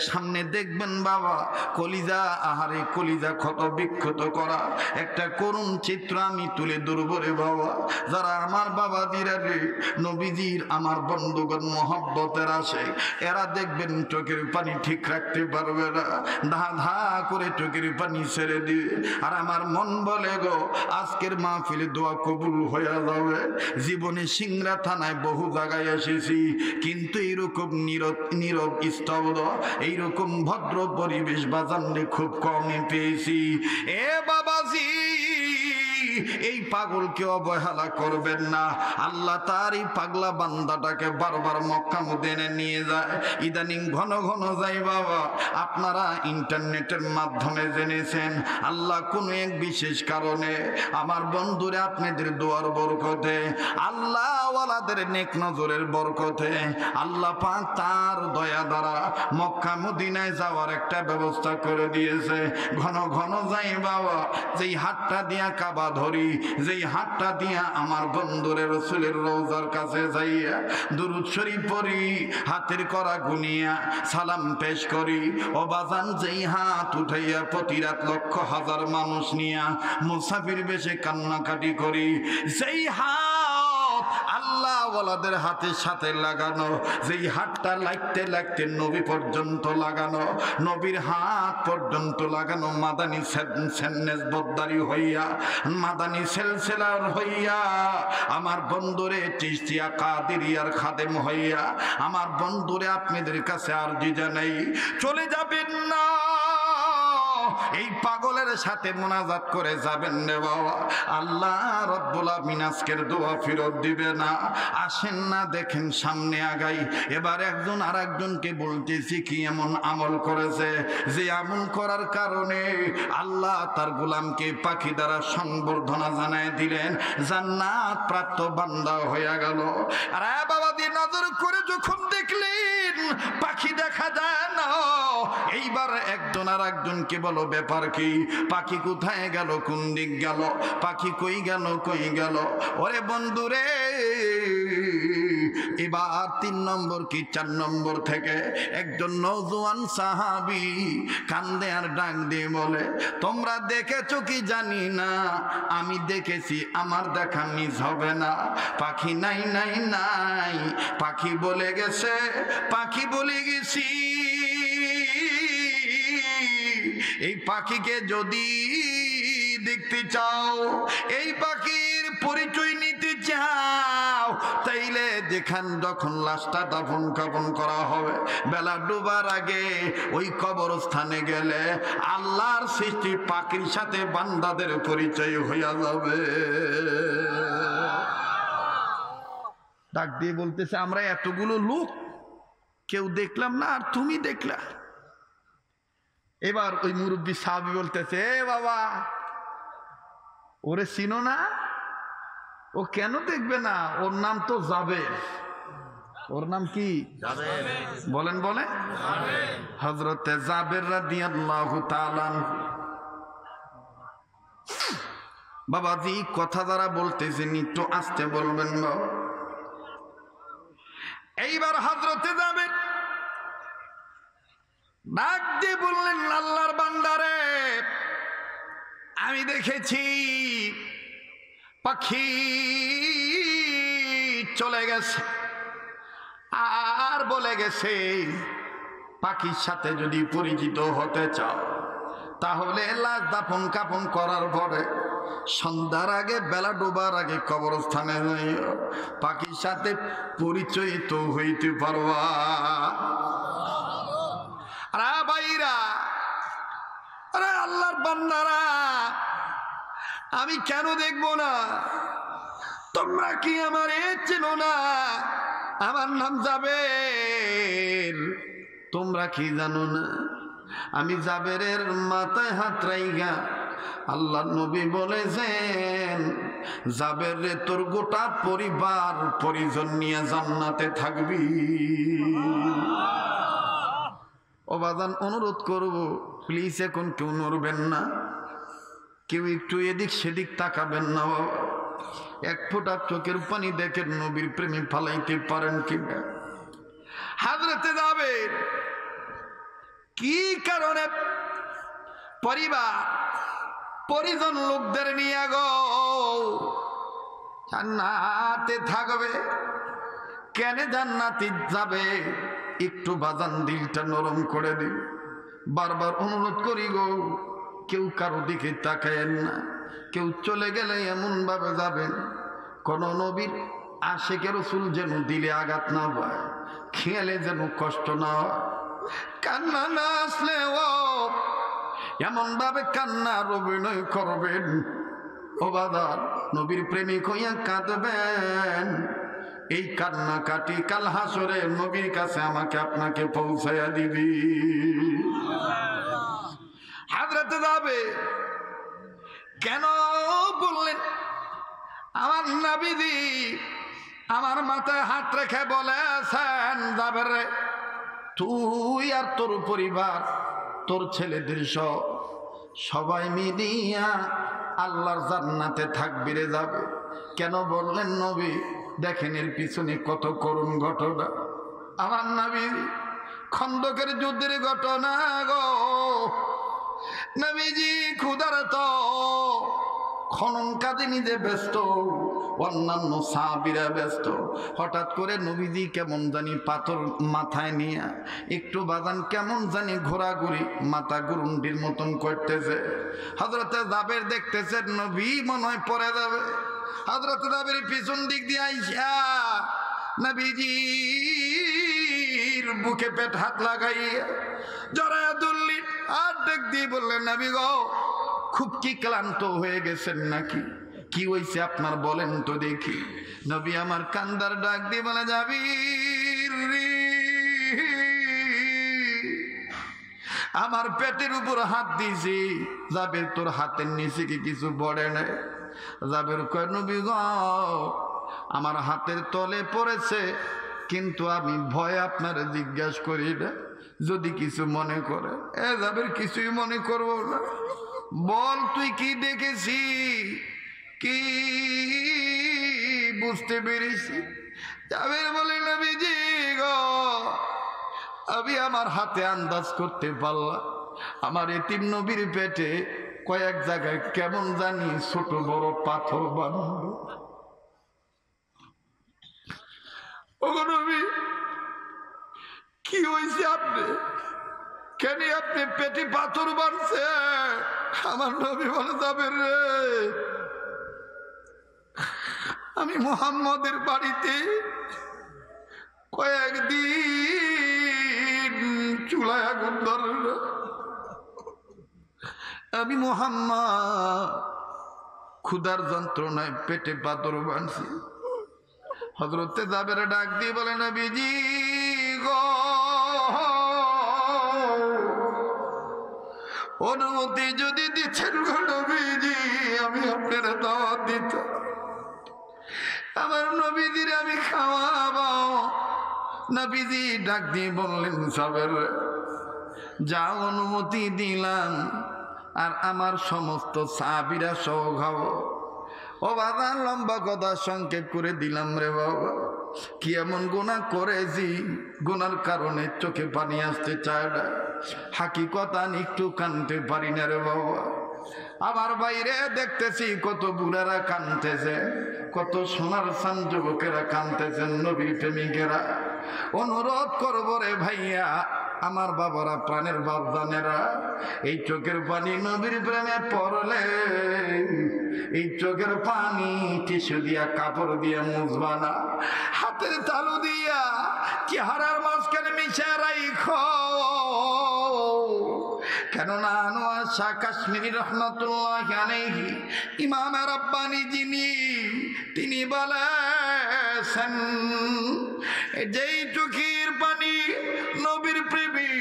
সামনে দেখবেন বাবা, কলিজা, আহারে কলিজা ক্ষত বিক্ষত করা একটা করুণ চিত্র আমি তুলে ধরব রে বাবা। যারা আমার বাবাজিরা রে, নবীজির আমার বন্ধুগণ মহব্বতের আসে, এরা দেখবেন চোখের পানি ঠিক রাখতে পারবে না, ধা ধা করে চোখের পানি ছেড়ে দিবে। আর আমার মন বলে গো, আজকের মাহফিলে দোয়া কবুল হয়ে যাবে। জীবনে সিংড়া থানায় বহু জায়গায় এসেছি, কিন্তু এইরকম নীরব স্তব্ধ, এইরকম ভদ্র পরিবেশ বাজানলে খুব কমই পেয়েছি। এ বাবাজি, এই পাগলকে অবহেলা করবেন না। আল্লাহ তার এই পাগলা বান্দাটাকে বারবার মক্কা মদিনায় নিয়ে যায়। ইদানিং ঘন ঘন যাই বাবা, আপনারা ইন্টারনেটের মাধ্যমে জেনেছেন, আল্লাহ কোনো এক বিশেষ কারণে আমার বন্ধুরা আপনাদের দোয়ার বরকতে, আল্লাহ ওয়ালাদের নেক নজরের বরকতে আল্লাহ পাক তার দয়া দ্বারা মক্কা মদিনায় যাওয়ার একটা ব্যবস্থা করে দিয়েছে। ঘন ঘন যাই বাবা, যেই হাতটা দিয়া কাবা ধরি, যেই হাতটা দিয়া আমার বন্ধুরে রাসূলের রওজার কাছে যাইয়া দুরূদ শরীফ পড়ি, হাতের করা গুনিয়া সালাম পেশ করি, ও বাজান যেই হাত উঠাইয়া প্রতি রাত লক্ষ হাজার মানুষ নিয়া মুসাফির বেশে কান্নাকাটি করি, যেই হাত আল্লাহ ওয়ালাদের হাতের সাথে লাগানো, যেই হাতটা লাগতে লাগতে নবী পর্যন্ত লাগানো, নবীর হাত পর্যন্ত লাগানো, মাদানী সেন্নেস বদ্দারি হইয়া, মাদানী সেলসেলার হইয়া, আমার বন্ধুরে চিশতিয়া কাদেরিয়ার খাদেম হইয়া, আমার বন্ধুরে আপনাদের কাছে আরজি জানাই, চলে যাবেন না, এই পাগলের সাথে মোনাজাত করে যাবেন রে বাবা। আল্লাহ রব্বুল আমিন আজকের দোয়া ফেরত দিবে না। আসেন না, দেখেন সামনে আগাই। এবার একজন আর একজনকে বলতেছি কি এমন আমল করেছে যে আমল করার কারণে আল্লাহ তার গোলামকে পাখি দ্বারা সংবর্ধনা জানায় দিলেন, জান্নাত প্রাপ্ত বান্দা হয়ে গেল। আরে বাবা দিয়ে নজর করে যখন দেখলেন পাখি দেখা যায় না, এইবার একজন আর একজনকে বলো ব্যাপার কি, পাখি কোথায় গেল, কোন দিক গেল, পাখি কই গেল কই গেল। ওরে বন্ধুরে, এবার 3 নম্বর কি 4 নম্বর থেকে একজন নওজোয়ান সাহাবী কান্দে আর ডাক দিয়ে বলে, তোমরা দেখেছো কি জানি না, আমি দেখেছি, আমার দেখা মিস হবে না। পাখি নাই নাই নাই, পাখি বলে গেছে, পাখি বলে গেছি। এই পাখিকে যদি দেখতে চাও, এই পাখির পরিচয় নিতে চাও, তাইলে যেখান যখন লাশটা দাফন কাফন করা হবে, বেলা ডুবার আগে ওই কবরস্থানে গেলে আল্লাহর সৃষ্টি পাখির সাথে বান্দাদের পরিচয় হইয়া যাবে। ডাক দিয়ে বলতেছে, আমরা এতগুলো লোক কেউ দেখলাম না, আর তুমি দেখলা। এবার ওই মুরব্বী সাহাবী বলতেছে, এ বাবা, ওরে চিনো না? ও কেন দেখবে না, ওর নাম তো জাবের। ওর নাম কি? বলেন বলেন। হযরতে জাবের রাদিয়াল্লাহু তাআলা। বাবাজি, কথা যারা বলতেছেন একটু আস্তে বলবেন বাবা। এইবার হযরতে জাবের ডাক দিয়ে বললেন, আল্লাহর বান্দারে, আমি দেখেছি পাখি চলে গেছে, আর বলে গেছে পাখির সাথে যদি পরিচিত হতে চাও, তাহলে লাশ দাফন কাফন করার পরে সন্ধ্যার আগে, বেলা ডোবার আগে কবরস্থানে যাইও, পাখির সাথে পরিচয়িত হইতে পারবা। আরে ভাইরা, আরে আল্লাহর বান্দারা, আমি কেন দেখবো না? তোমরা কি আমার চেনো না? আমার নাম জাবের। তোমরা কি জানো না? আমি জাবেরের মাথায় হাত রাইগা আল্লাহ নবী বলেছেন, জাবের রে তোর গোটা পরিবার পরিজন নিয়ে জান্নাতে থাকবি। ও বাজান, অনুরোধ করব, প্লিজ এখন কেউ নড়বেন না, কেউ একটু এদিক সেদিক তাকাবেন না বাবা। এক ফোঁটা চোখের পানি দেখেন নবীর প্রেমে ফালাইতে পারেন কিনা। হযরতে জাবের কি কারণে পরিবার পরিজন লোকদের নিয়ে গো জান্নাতে থাকবে? কেন জান্নাতে যাবে? একটু বাজান দিলটা নরম করে দিন। বারবার অনুরোধ করি গো, কেউ কারো দিকে তাকায়েন না। কেউ চলে গেলে এমন ভাবে যাবেন কোন নবীর আশিকে রাসূল যেন দিলে আঘাত না হয়, খেয়ালে যেন কষ্ট না হয়। কান্না না আসলে ও এমন ভাবে কান্নার অভিনয় করবেন, ও বাজার নবীর প্রেমিক হইয়া কাঁদবেন। এই কান্না কাটি কাল হাসরে নবীর কাছে আমাকে আপনাকে পৌঁছাইয়া দিবি। হযরতে জাবের কেন বললেন? আমার নবীজি আমার মাথায় হাত রেখে বলেছেন, জাবের রে, তুই আর তোর পরিবার, তোর ছেলেদের সবাই মিলিয়া আল্লাহর জান্নাতে থাকবি রে যাবে। কেন বললেন নবী? দেখেন এর পিছনে কত করুণ ঘটনা। আমার নবী খন্দকের যুদ্ধের ঘটনা গো। নবীজি ক্ষুধার্ত, খনন কাজে নিজে ব্যস্ত, অন্যান্য সাহাবীরা ব্যস্ত। হঠাৎ করে নবীজি কেমন জানি পাথর মাথায় নিয়ে একটু বাজান কেমন জানি ঘোরাঘুরি, মাথা গুরুন্ডির মতন করতেছে। হযরতে জাবের দেখতেছেন নবী মনে হয় পড়ে যাবে। হযরতে জাবের পিছন দিক দিয়ে আইসা নবীজির বুকে পেট হাত লাগাইয়া জড়ায়া ধরলেন, আর ডাক দিয়ে বললেন, নবী গো, খুব কি ক্লান্ত হয়ে গেছেন নাকি? কি হইছে আপনার বলেন তো দেখি। নবী আমার কান্দার ডাক দিয়ে বলে, জাবির রে, আমার পেটের উপর হাত দিয়েছি। জাবের তোর হাতের নিচে কি কিছু পড়ে নাই? জাবের কয়, নবী গো, আমার হাতের তলে পড়েছে কিন্তু আমি ভয় আপনারা জিজ্ঞাসা করি না, যদি কিছু মনে করে। জাবের কিছুই মনে করব না। বল তুই কি দেখেছি, কি বুঝতে পেরেছি? জাবের বলে নবীজি গো, আমি আমার হাতে আন্দাজ করতে পারলাম আমার এতিম নবীর পেটে কয়েক জায়গায় কেমন জানি ছোট বড় পাথর বানাবো। ওগো নবী, কি হয়েছে আপনি? কেন আপনি পেটে পাথর বানছে? আমার নবী বলে যাবে রে, আমি মুহাম্মদের বাড়িতে কয়েকদিন চুলায় আগুন ধরে, আমি মুহাম্মদ ক্ষুধার যন্ত্রণায় পেটে পাথর বানছি। হযরতে জাবের ডাক দিয়ে বলে নবীজি গো, অনুমতি যদি দিচ্ছেন গো নবীজি, আমি আপনার দাওয়াত দিতাম, আমার নবীজির আমি খাওয়াবো। নবীজি ডাক দিয়ে বললেন জাবের, যা অনুমতি দিলাম, আর আমার সমস্ত সাহাবীরা সহ খাবো। ও বাবা, লম্বা কথা সংক্ষেপ করে দিলাম রে বাবা। কি এমন গুনাহ করেছি, গুনার কারণে চোখে পানি আসতে চায় না, হাকিকত আমি একটু কানতে পারি না রে বাবা। আমার বাইরে দেখতেছি কত বুড়ারা কানতেছে, কত সোনার সান যুবকেরা কানতেছেন, নবীর প্রেমিকেরা। অনুরোধ করবো রে ভাইয়া, আমার বাবারা, প্রাণের বাপদানেরা, এই চোখের পানি নবীর প্রেমে পড়লে এই চোখের পানি টিস্যু দিয়া, কাপড় দিয়া মুছবা না, হাতের তালু দিয়া চেহারার মাঝখানে মিশে রাইখো। কেননা আনোয়ার শাহ কাশ্মীরি রহমতুল্লাহ আলাইহি, ইমাম রাব্বানি যিনি, তিনি বলেছেন যেই চোখের পানি নবীর প্রেমী,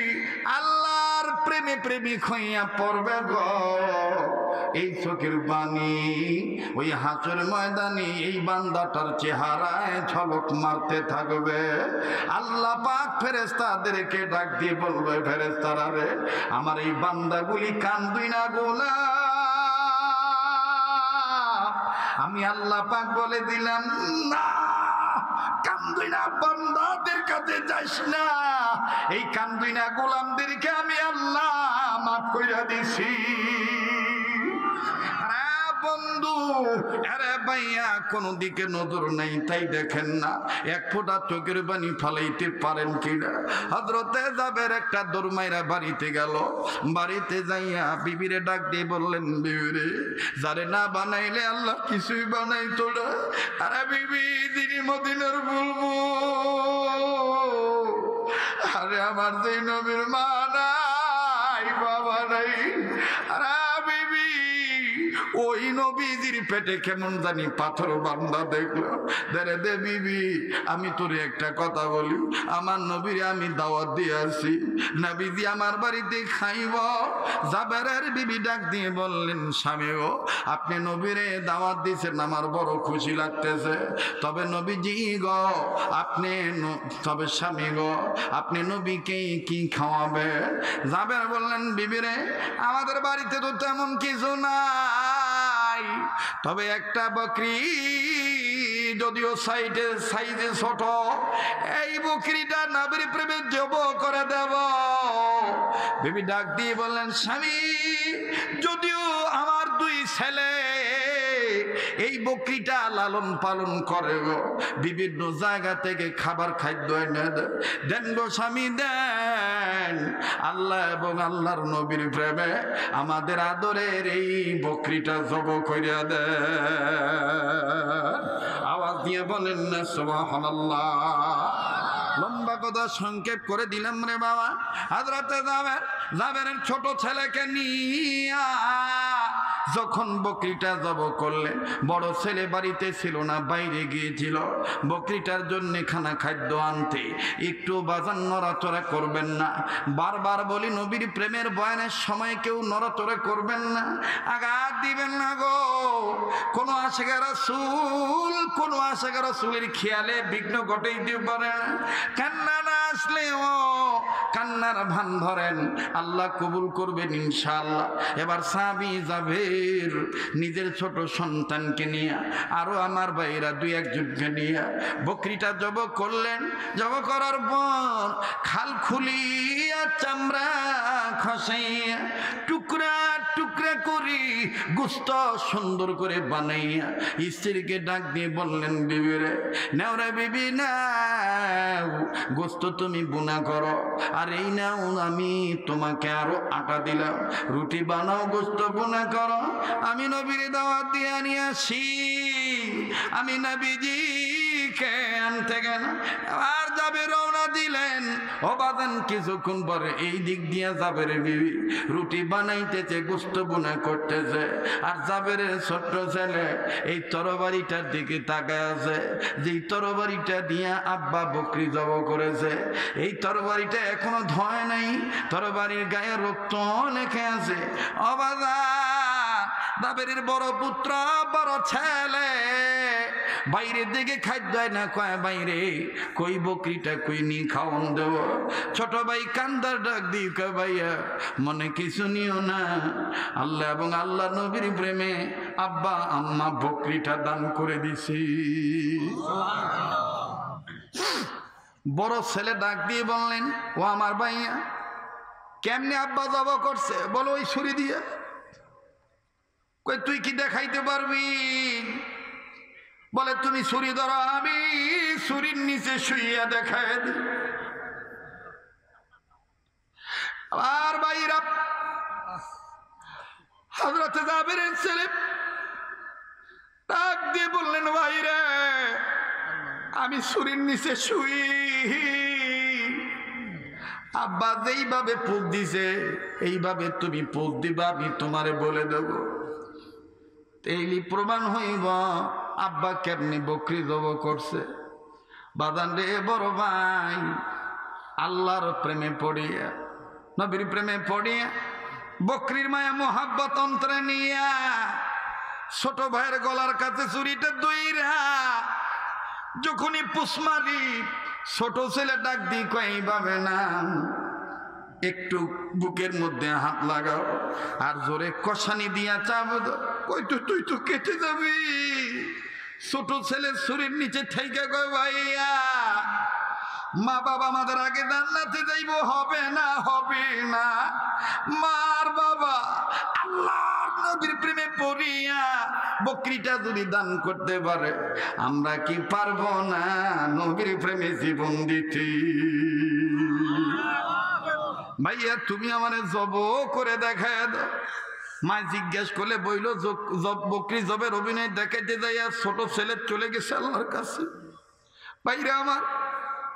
আল্লাহর প্রেমে প্রেমিক হইয়া পড়বে গো, এই চোখের পানি ওই হাসর ময়দানে এই বান্দাটার চেহারায় ঝলক মারতে থাকবে। আল্লাহ পাক ফেরেশতাদেরকে ডাক দিয়ে বলবে, ফেরেশতারা রে, আমার এই বান্দাগুলি কান্দুই না গোলাম। আমি আল্লাহ পাক বলে দিলাম, না কান্দুই না, বান্দাদের কাছে যাস না, এই কান্দুই না গোলামদেরকে আমি আল্লাহ মাফ কইরা দিছি। বন্ধু, আরে ভাইয়া, কোন দিকে নজর নাই, তাই দেখেন না এক ফোঁটা চোখের পানি ফালাইতে পারেন কিনা। হযরতে জাবের একটা দৌড়মাইরা বাড়িতে গেল। বাড়িতে যাইয়া বিবিরে ডাক দিয়ে বললেন, বিবিরে, যারে না বানাইলে আল্লাহ কিছুই বানাইতো না। আরে বিবি, তিনি মদিনার বুলবুল, আরে আমার যে নবীর মা নাই, বাবা নাই, আরে বিবি, ওই নবীজির পেটে কেমন জানি পাথর বান্দা দেখলাম। দেরে দে বিবি, আমি তোরে একটা কথা বলি, আমার নবীরে আমি দাওয়াত দিয়ে আসি, নবীজি আমার বাড়িতে খাইব। জাবেরের বিবি ডাক দিয়ে বললেন, স্বামী গো, আপনি নবীরে দাওয়াত দিয়েছেন, আমার বড় খুশি লাগতেছে, তবে নবীজি গো, আপনি তবে স্বামী গো, আপনি নবীকে কি খাওয়াবে? জাবের বললেন, বিবিরে, আমাদের বাড়িতে তো তেমন কিছু নাই, তবে একটা বকরি, যদিও সাইজে ছোট, এই বকরিটা নবীর প্রেমে জব করে দেব। বিবি ডাক দিয়ে বললেন, স্বামী, যদিও আমার দুই ছেলে এই বকরিটা লালন পালন করে গো, বিভিন্ন জায়গা থেকে খাবার খাদ্য এনে দেন গো স্বামী, দেন। আল্লাহ এবং আল্লাহর নবীর প্রেমে আমাদের আদরের এই বকরিটা জব করিয়া দেন। আওয়াজ দিয়ে বলেন না সুবহানাল্লাহ। লম্বা কথা সংক্ষেপ করে দিলাম রে বাবা। হযরতে জাবেরের ছোট ছেলেকে নিয়ে যখন বকরিটা জব করলেন, বড় ছেলে বাড়িতে ছিল না, বাইরে গিয়েছিল বকরিটার জন্য খানা খাদ্য আনতে। একটু বাজান নড়াচড়া করবেন না, বারবার বলি নবীর প্রেমের বয়ানের সময় কেউ নড়াচড়া করবেন না, আঘাত দিবেন না গো। কোনো আশিকা রাসূল, কোনো আশিকা রাসূলের খেয়ালে বিঘ্ন ঘটাইতে পারে না। কান্না না আসলেও কান্নার ভান ধরেন, আল্লাহ কবুল করবেন ইনশাআল্লাহ। এবার সাহাবী জাবের নিজের ছোট সন্তানকে নিয়ে, আরো আমার ভাইরা দুই একজনকে নিয়ে বকরিটা জব করলেন। জব করার পর খাল খুলিয়া চামড়া খসাইয়া টুকরা টুকরা করি গোস্ত সুন্দর করে বানাইয়া স্ত্রীকে ডাক দিয়ে বললেন, বিবি রে নেওরা, বিবি নাও গোস্ত তুমি বুনা করো, আর এই নাও আমি তোমাকে আরো আটা দিলাম, রুটি বানাও, গোস্ত বুনা করো, আমি নবীর দাওয়াত দিয়ে নিয়ে আসি। আমি নবীজিকে আনতে গেলাম, আর যাবে রওনা দিলেন। অবাদান কিছুক্ষণ পরে এই দিক দিয়ে জাবের বিবি রুটি বানাইতেছে, গোস্ত বুনা করতেছে, আর জাবের ছোট্ট ছেলে এই তরবারিটার দিকে তাকায় আছে, যেই তরবারিটা দিয়া আব্বা বকরি জব করেছে। এই তরবারিটা এখনো ধয় নাই, তরবারির গায়ে রক্ত লেখে আছে। অবাদা জাবেরের বড় পুত্র, বড় ছেলে বাইরের দিকে খাদ্য না, কয় বাইরে কই বকরিটা কই নি খাওয়ান দেব। ছোট ভাই কান্দার ডাক দিই, কয় ভাইয়া মনে কিছু নিও না, আল্লাহ এবং আল্লাহ নবীর প্রেমে আব্বা আম্মা বকরিটা দান করে দিছি। বড় ছেলে ডাক দিয়ে বললেন, ও আমার ভাইয়া কেমনে আব্বা জব করছে? বলো ওই ছুরি দিয়ে। কই তুই কি দেখাইতে পারবি? বলে তুমি ছুরি ধরো, আমি ছুরির নিচে শুইয়া দেখায় দিই। আর ভাইরা হযরত জাবেরের ছেলে ডাক দিয়ে বললেন, ভাইরে আমি ছুরির নিচে শুই, আব্বা যেইভাবে পোক দিছে এইভাবে তুমি পোক দিবা, আমি তোমারে বলে দেব, এইলি প্রমাণ হইব আব্বা কেমনি বকরি জব করছে। বাদান রে বড় ভাই, আল্লাহর প্রেমে পড়িয়া, নবীর প্রেমে পড়িয়া, বকরির মায়া মোহাব্বত অন্তরে নিয়া ছোট ভাইয়ের গলার কাছে চুরিটা দইরা যখনই পুষমারি, ছোট ছেলে ডাক দি কয় এইভাবে না, একটু বুকের মধ্যে হাত লাগাও আর জোরে কষানি দিয়া চাপ। কই তো তুই তো কেটে যাবি। ছোট ছেলে ছুরির নিচে ঠেকে কয়, ভাইয়া মা বাবা আমাদের আগে জান্নাতে যাইব, হবে না, হবে না। মার বাবা আল্লাহর নবীর প্রেমে পড়িয়া বকরিটা যদি দান করতে পারে, আমরা কি পারবো না নবীর প্রেমে জীবন দিতে? ভাইয়া তুমি আমারে জব করে দেখায় দাও। মা জিজ্ঞেস করলে বইল, বকরি জবের অভিনয় দেখাইতে যাইয়া ছোট ছেলে চলে গেছে আল্লাহর কাছে। ভাইরা আমার,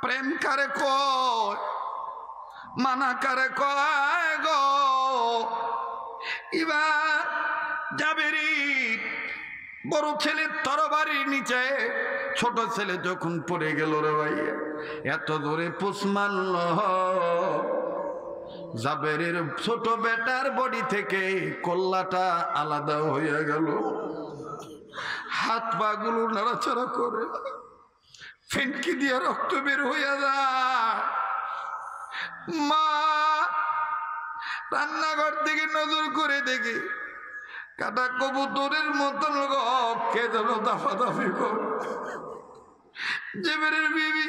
প্রেম কারে কয়, মানা কারে কয় গো। এবার জাবেরি বড় ছেলের তরবারির নিচে ছোট ছেলে যখন পড়ে গেল, রে ভাইয়া এত দূরে পুষ মারল, জাবেরের ছোট বেটার বডি থেকে কল্লাটা আলাদা হয়ে গেল, হাত পা গুলো নাড়াচাড়া করে, ফেনকি দিয়ে রক্ত বের হইয়া যায়। মা রান্নাঘর থেকে নজর করে দেখে কাটা কবুতরের মতন কে যেন দাফাদাফি কর। জাবেরের বিবি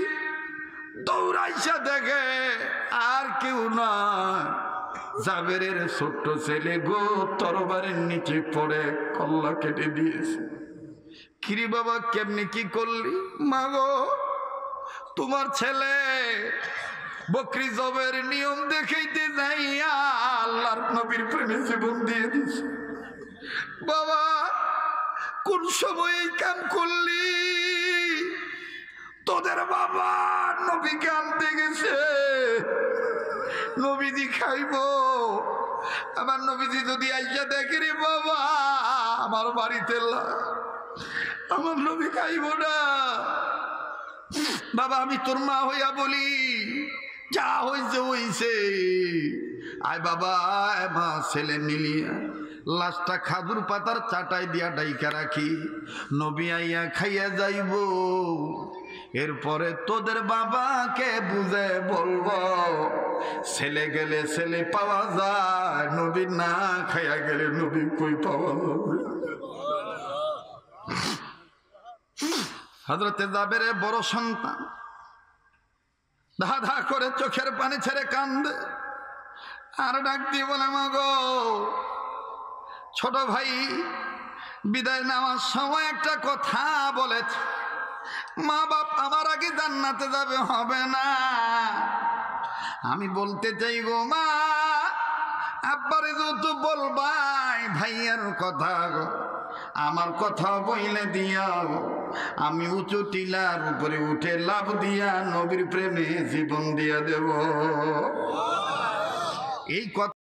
দৌড়াইসা দেখে আর কেউ না, জাবেরের ছোট্ট ছেলে গো তরবারের নিচে পড়ে কল্লা কেটে দিয়েছে। কিরে বাবা কেমনি কি করলি? মা গো তোমার ছেলে বকরি জবের নিয়ম দেখাইতে যাইয়া আল্লাহর নবীর প্রেমে জীবন দিয়ে দিছে। বাবা কোন সময় এই কাম করলি? তোদের বাবা নবীকে আনতে গেছে, নবীজি খাইব। আমার নবীজি যদি আইসা দেখে রে বাবা আমার বাড়িতে আমার নবী খাইব না। বাবা আমি তোর মা হইয়া বলি, যা হইছে হইছে, আয় বাবা আয় মা, ছেলে মিলিয়া লাশটা খাদুর পাতার চাটাই দিয়া ডাইকা রাখি, নবী আইয়া খাইয়া যাইব। এরপরে তোদের বাবাকে বুঝে বলবো, ছেলে গেলে ছেলে পাওয়া যায়, নবী না খাইয়া গেলে নবী কই পাওয়া যাবে। হযরতে জাবেরের বড় সন্তান ধা ধা করে চোখের পানি ছেড়ে কান্দে, আর ডাক দিয়ে বলে মা গো, ছোট ভাই বিদায় নেওয়ার সময় একটা কথা বলেছে, মা বাপ আমার আগে জান্নাতে যাবে হবে না। আমি বলতে চাই গো মা, আব্বারে যত বলবাই ভাইয়ার কথা গো, আমার কথা বইলে দিয়াও, আমি উঁচু টিলার উপরে উঠে লাভ দিয়া নবীর প্রেমে জীবন দিয়া দেব। এই কথা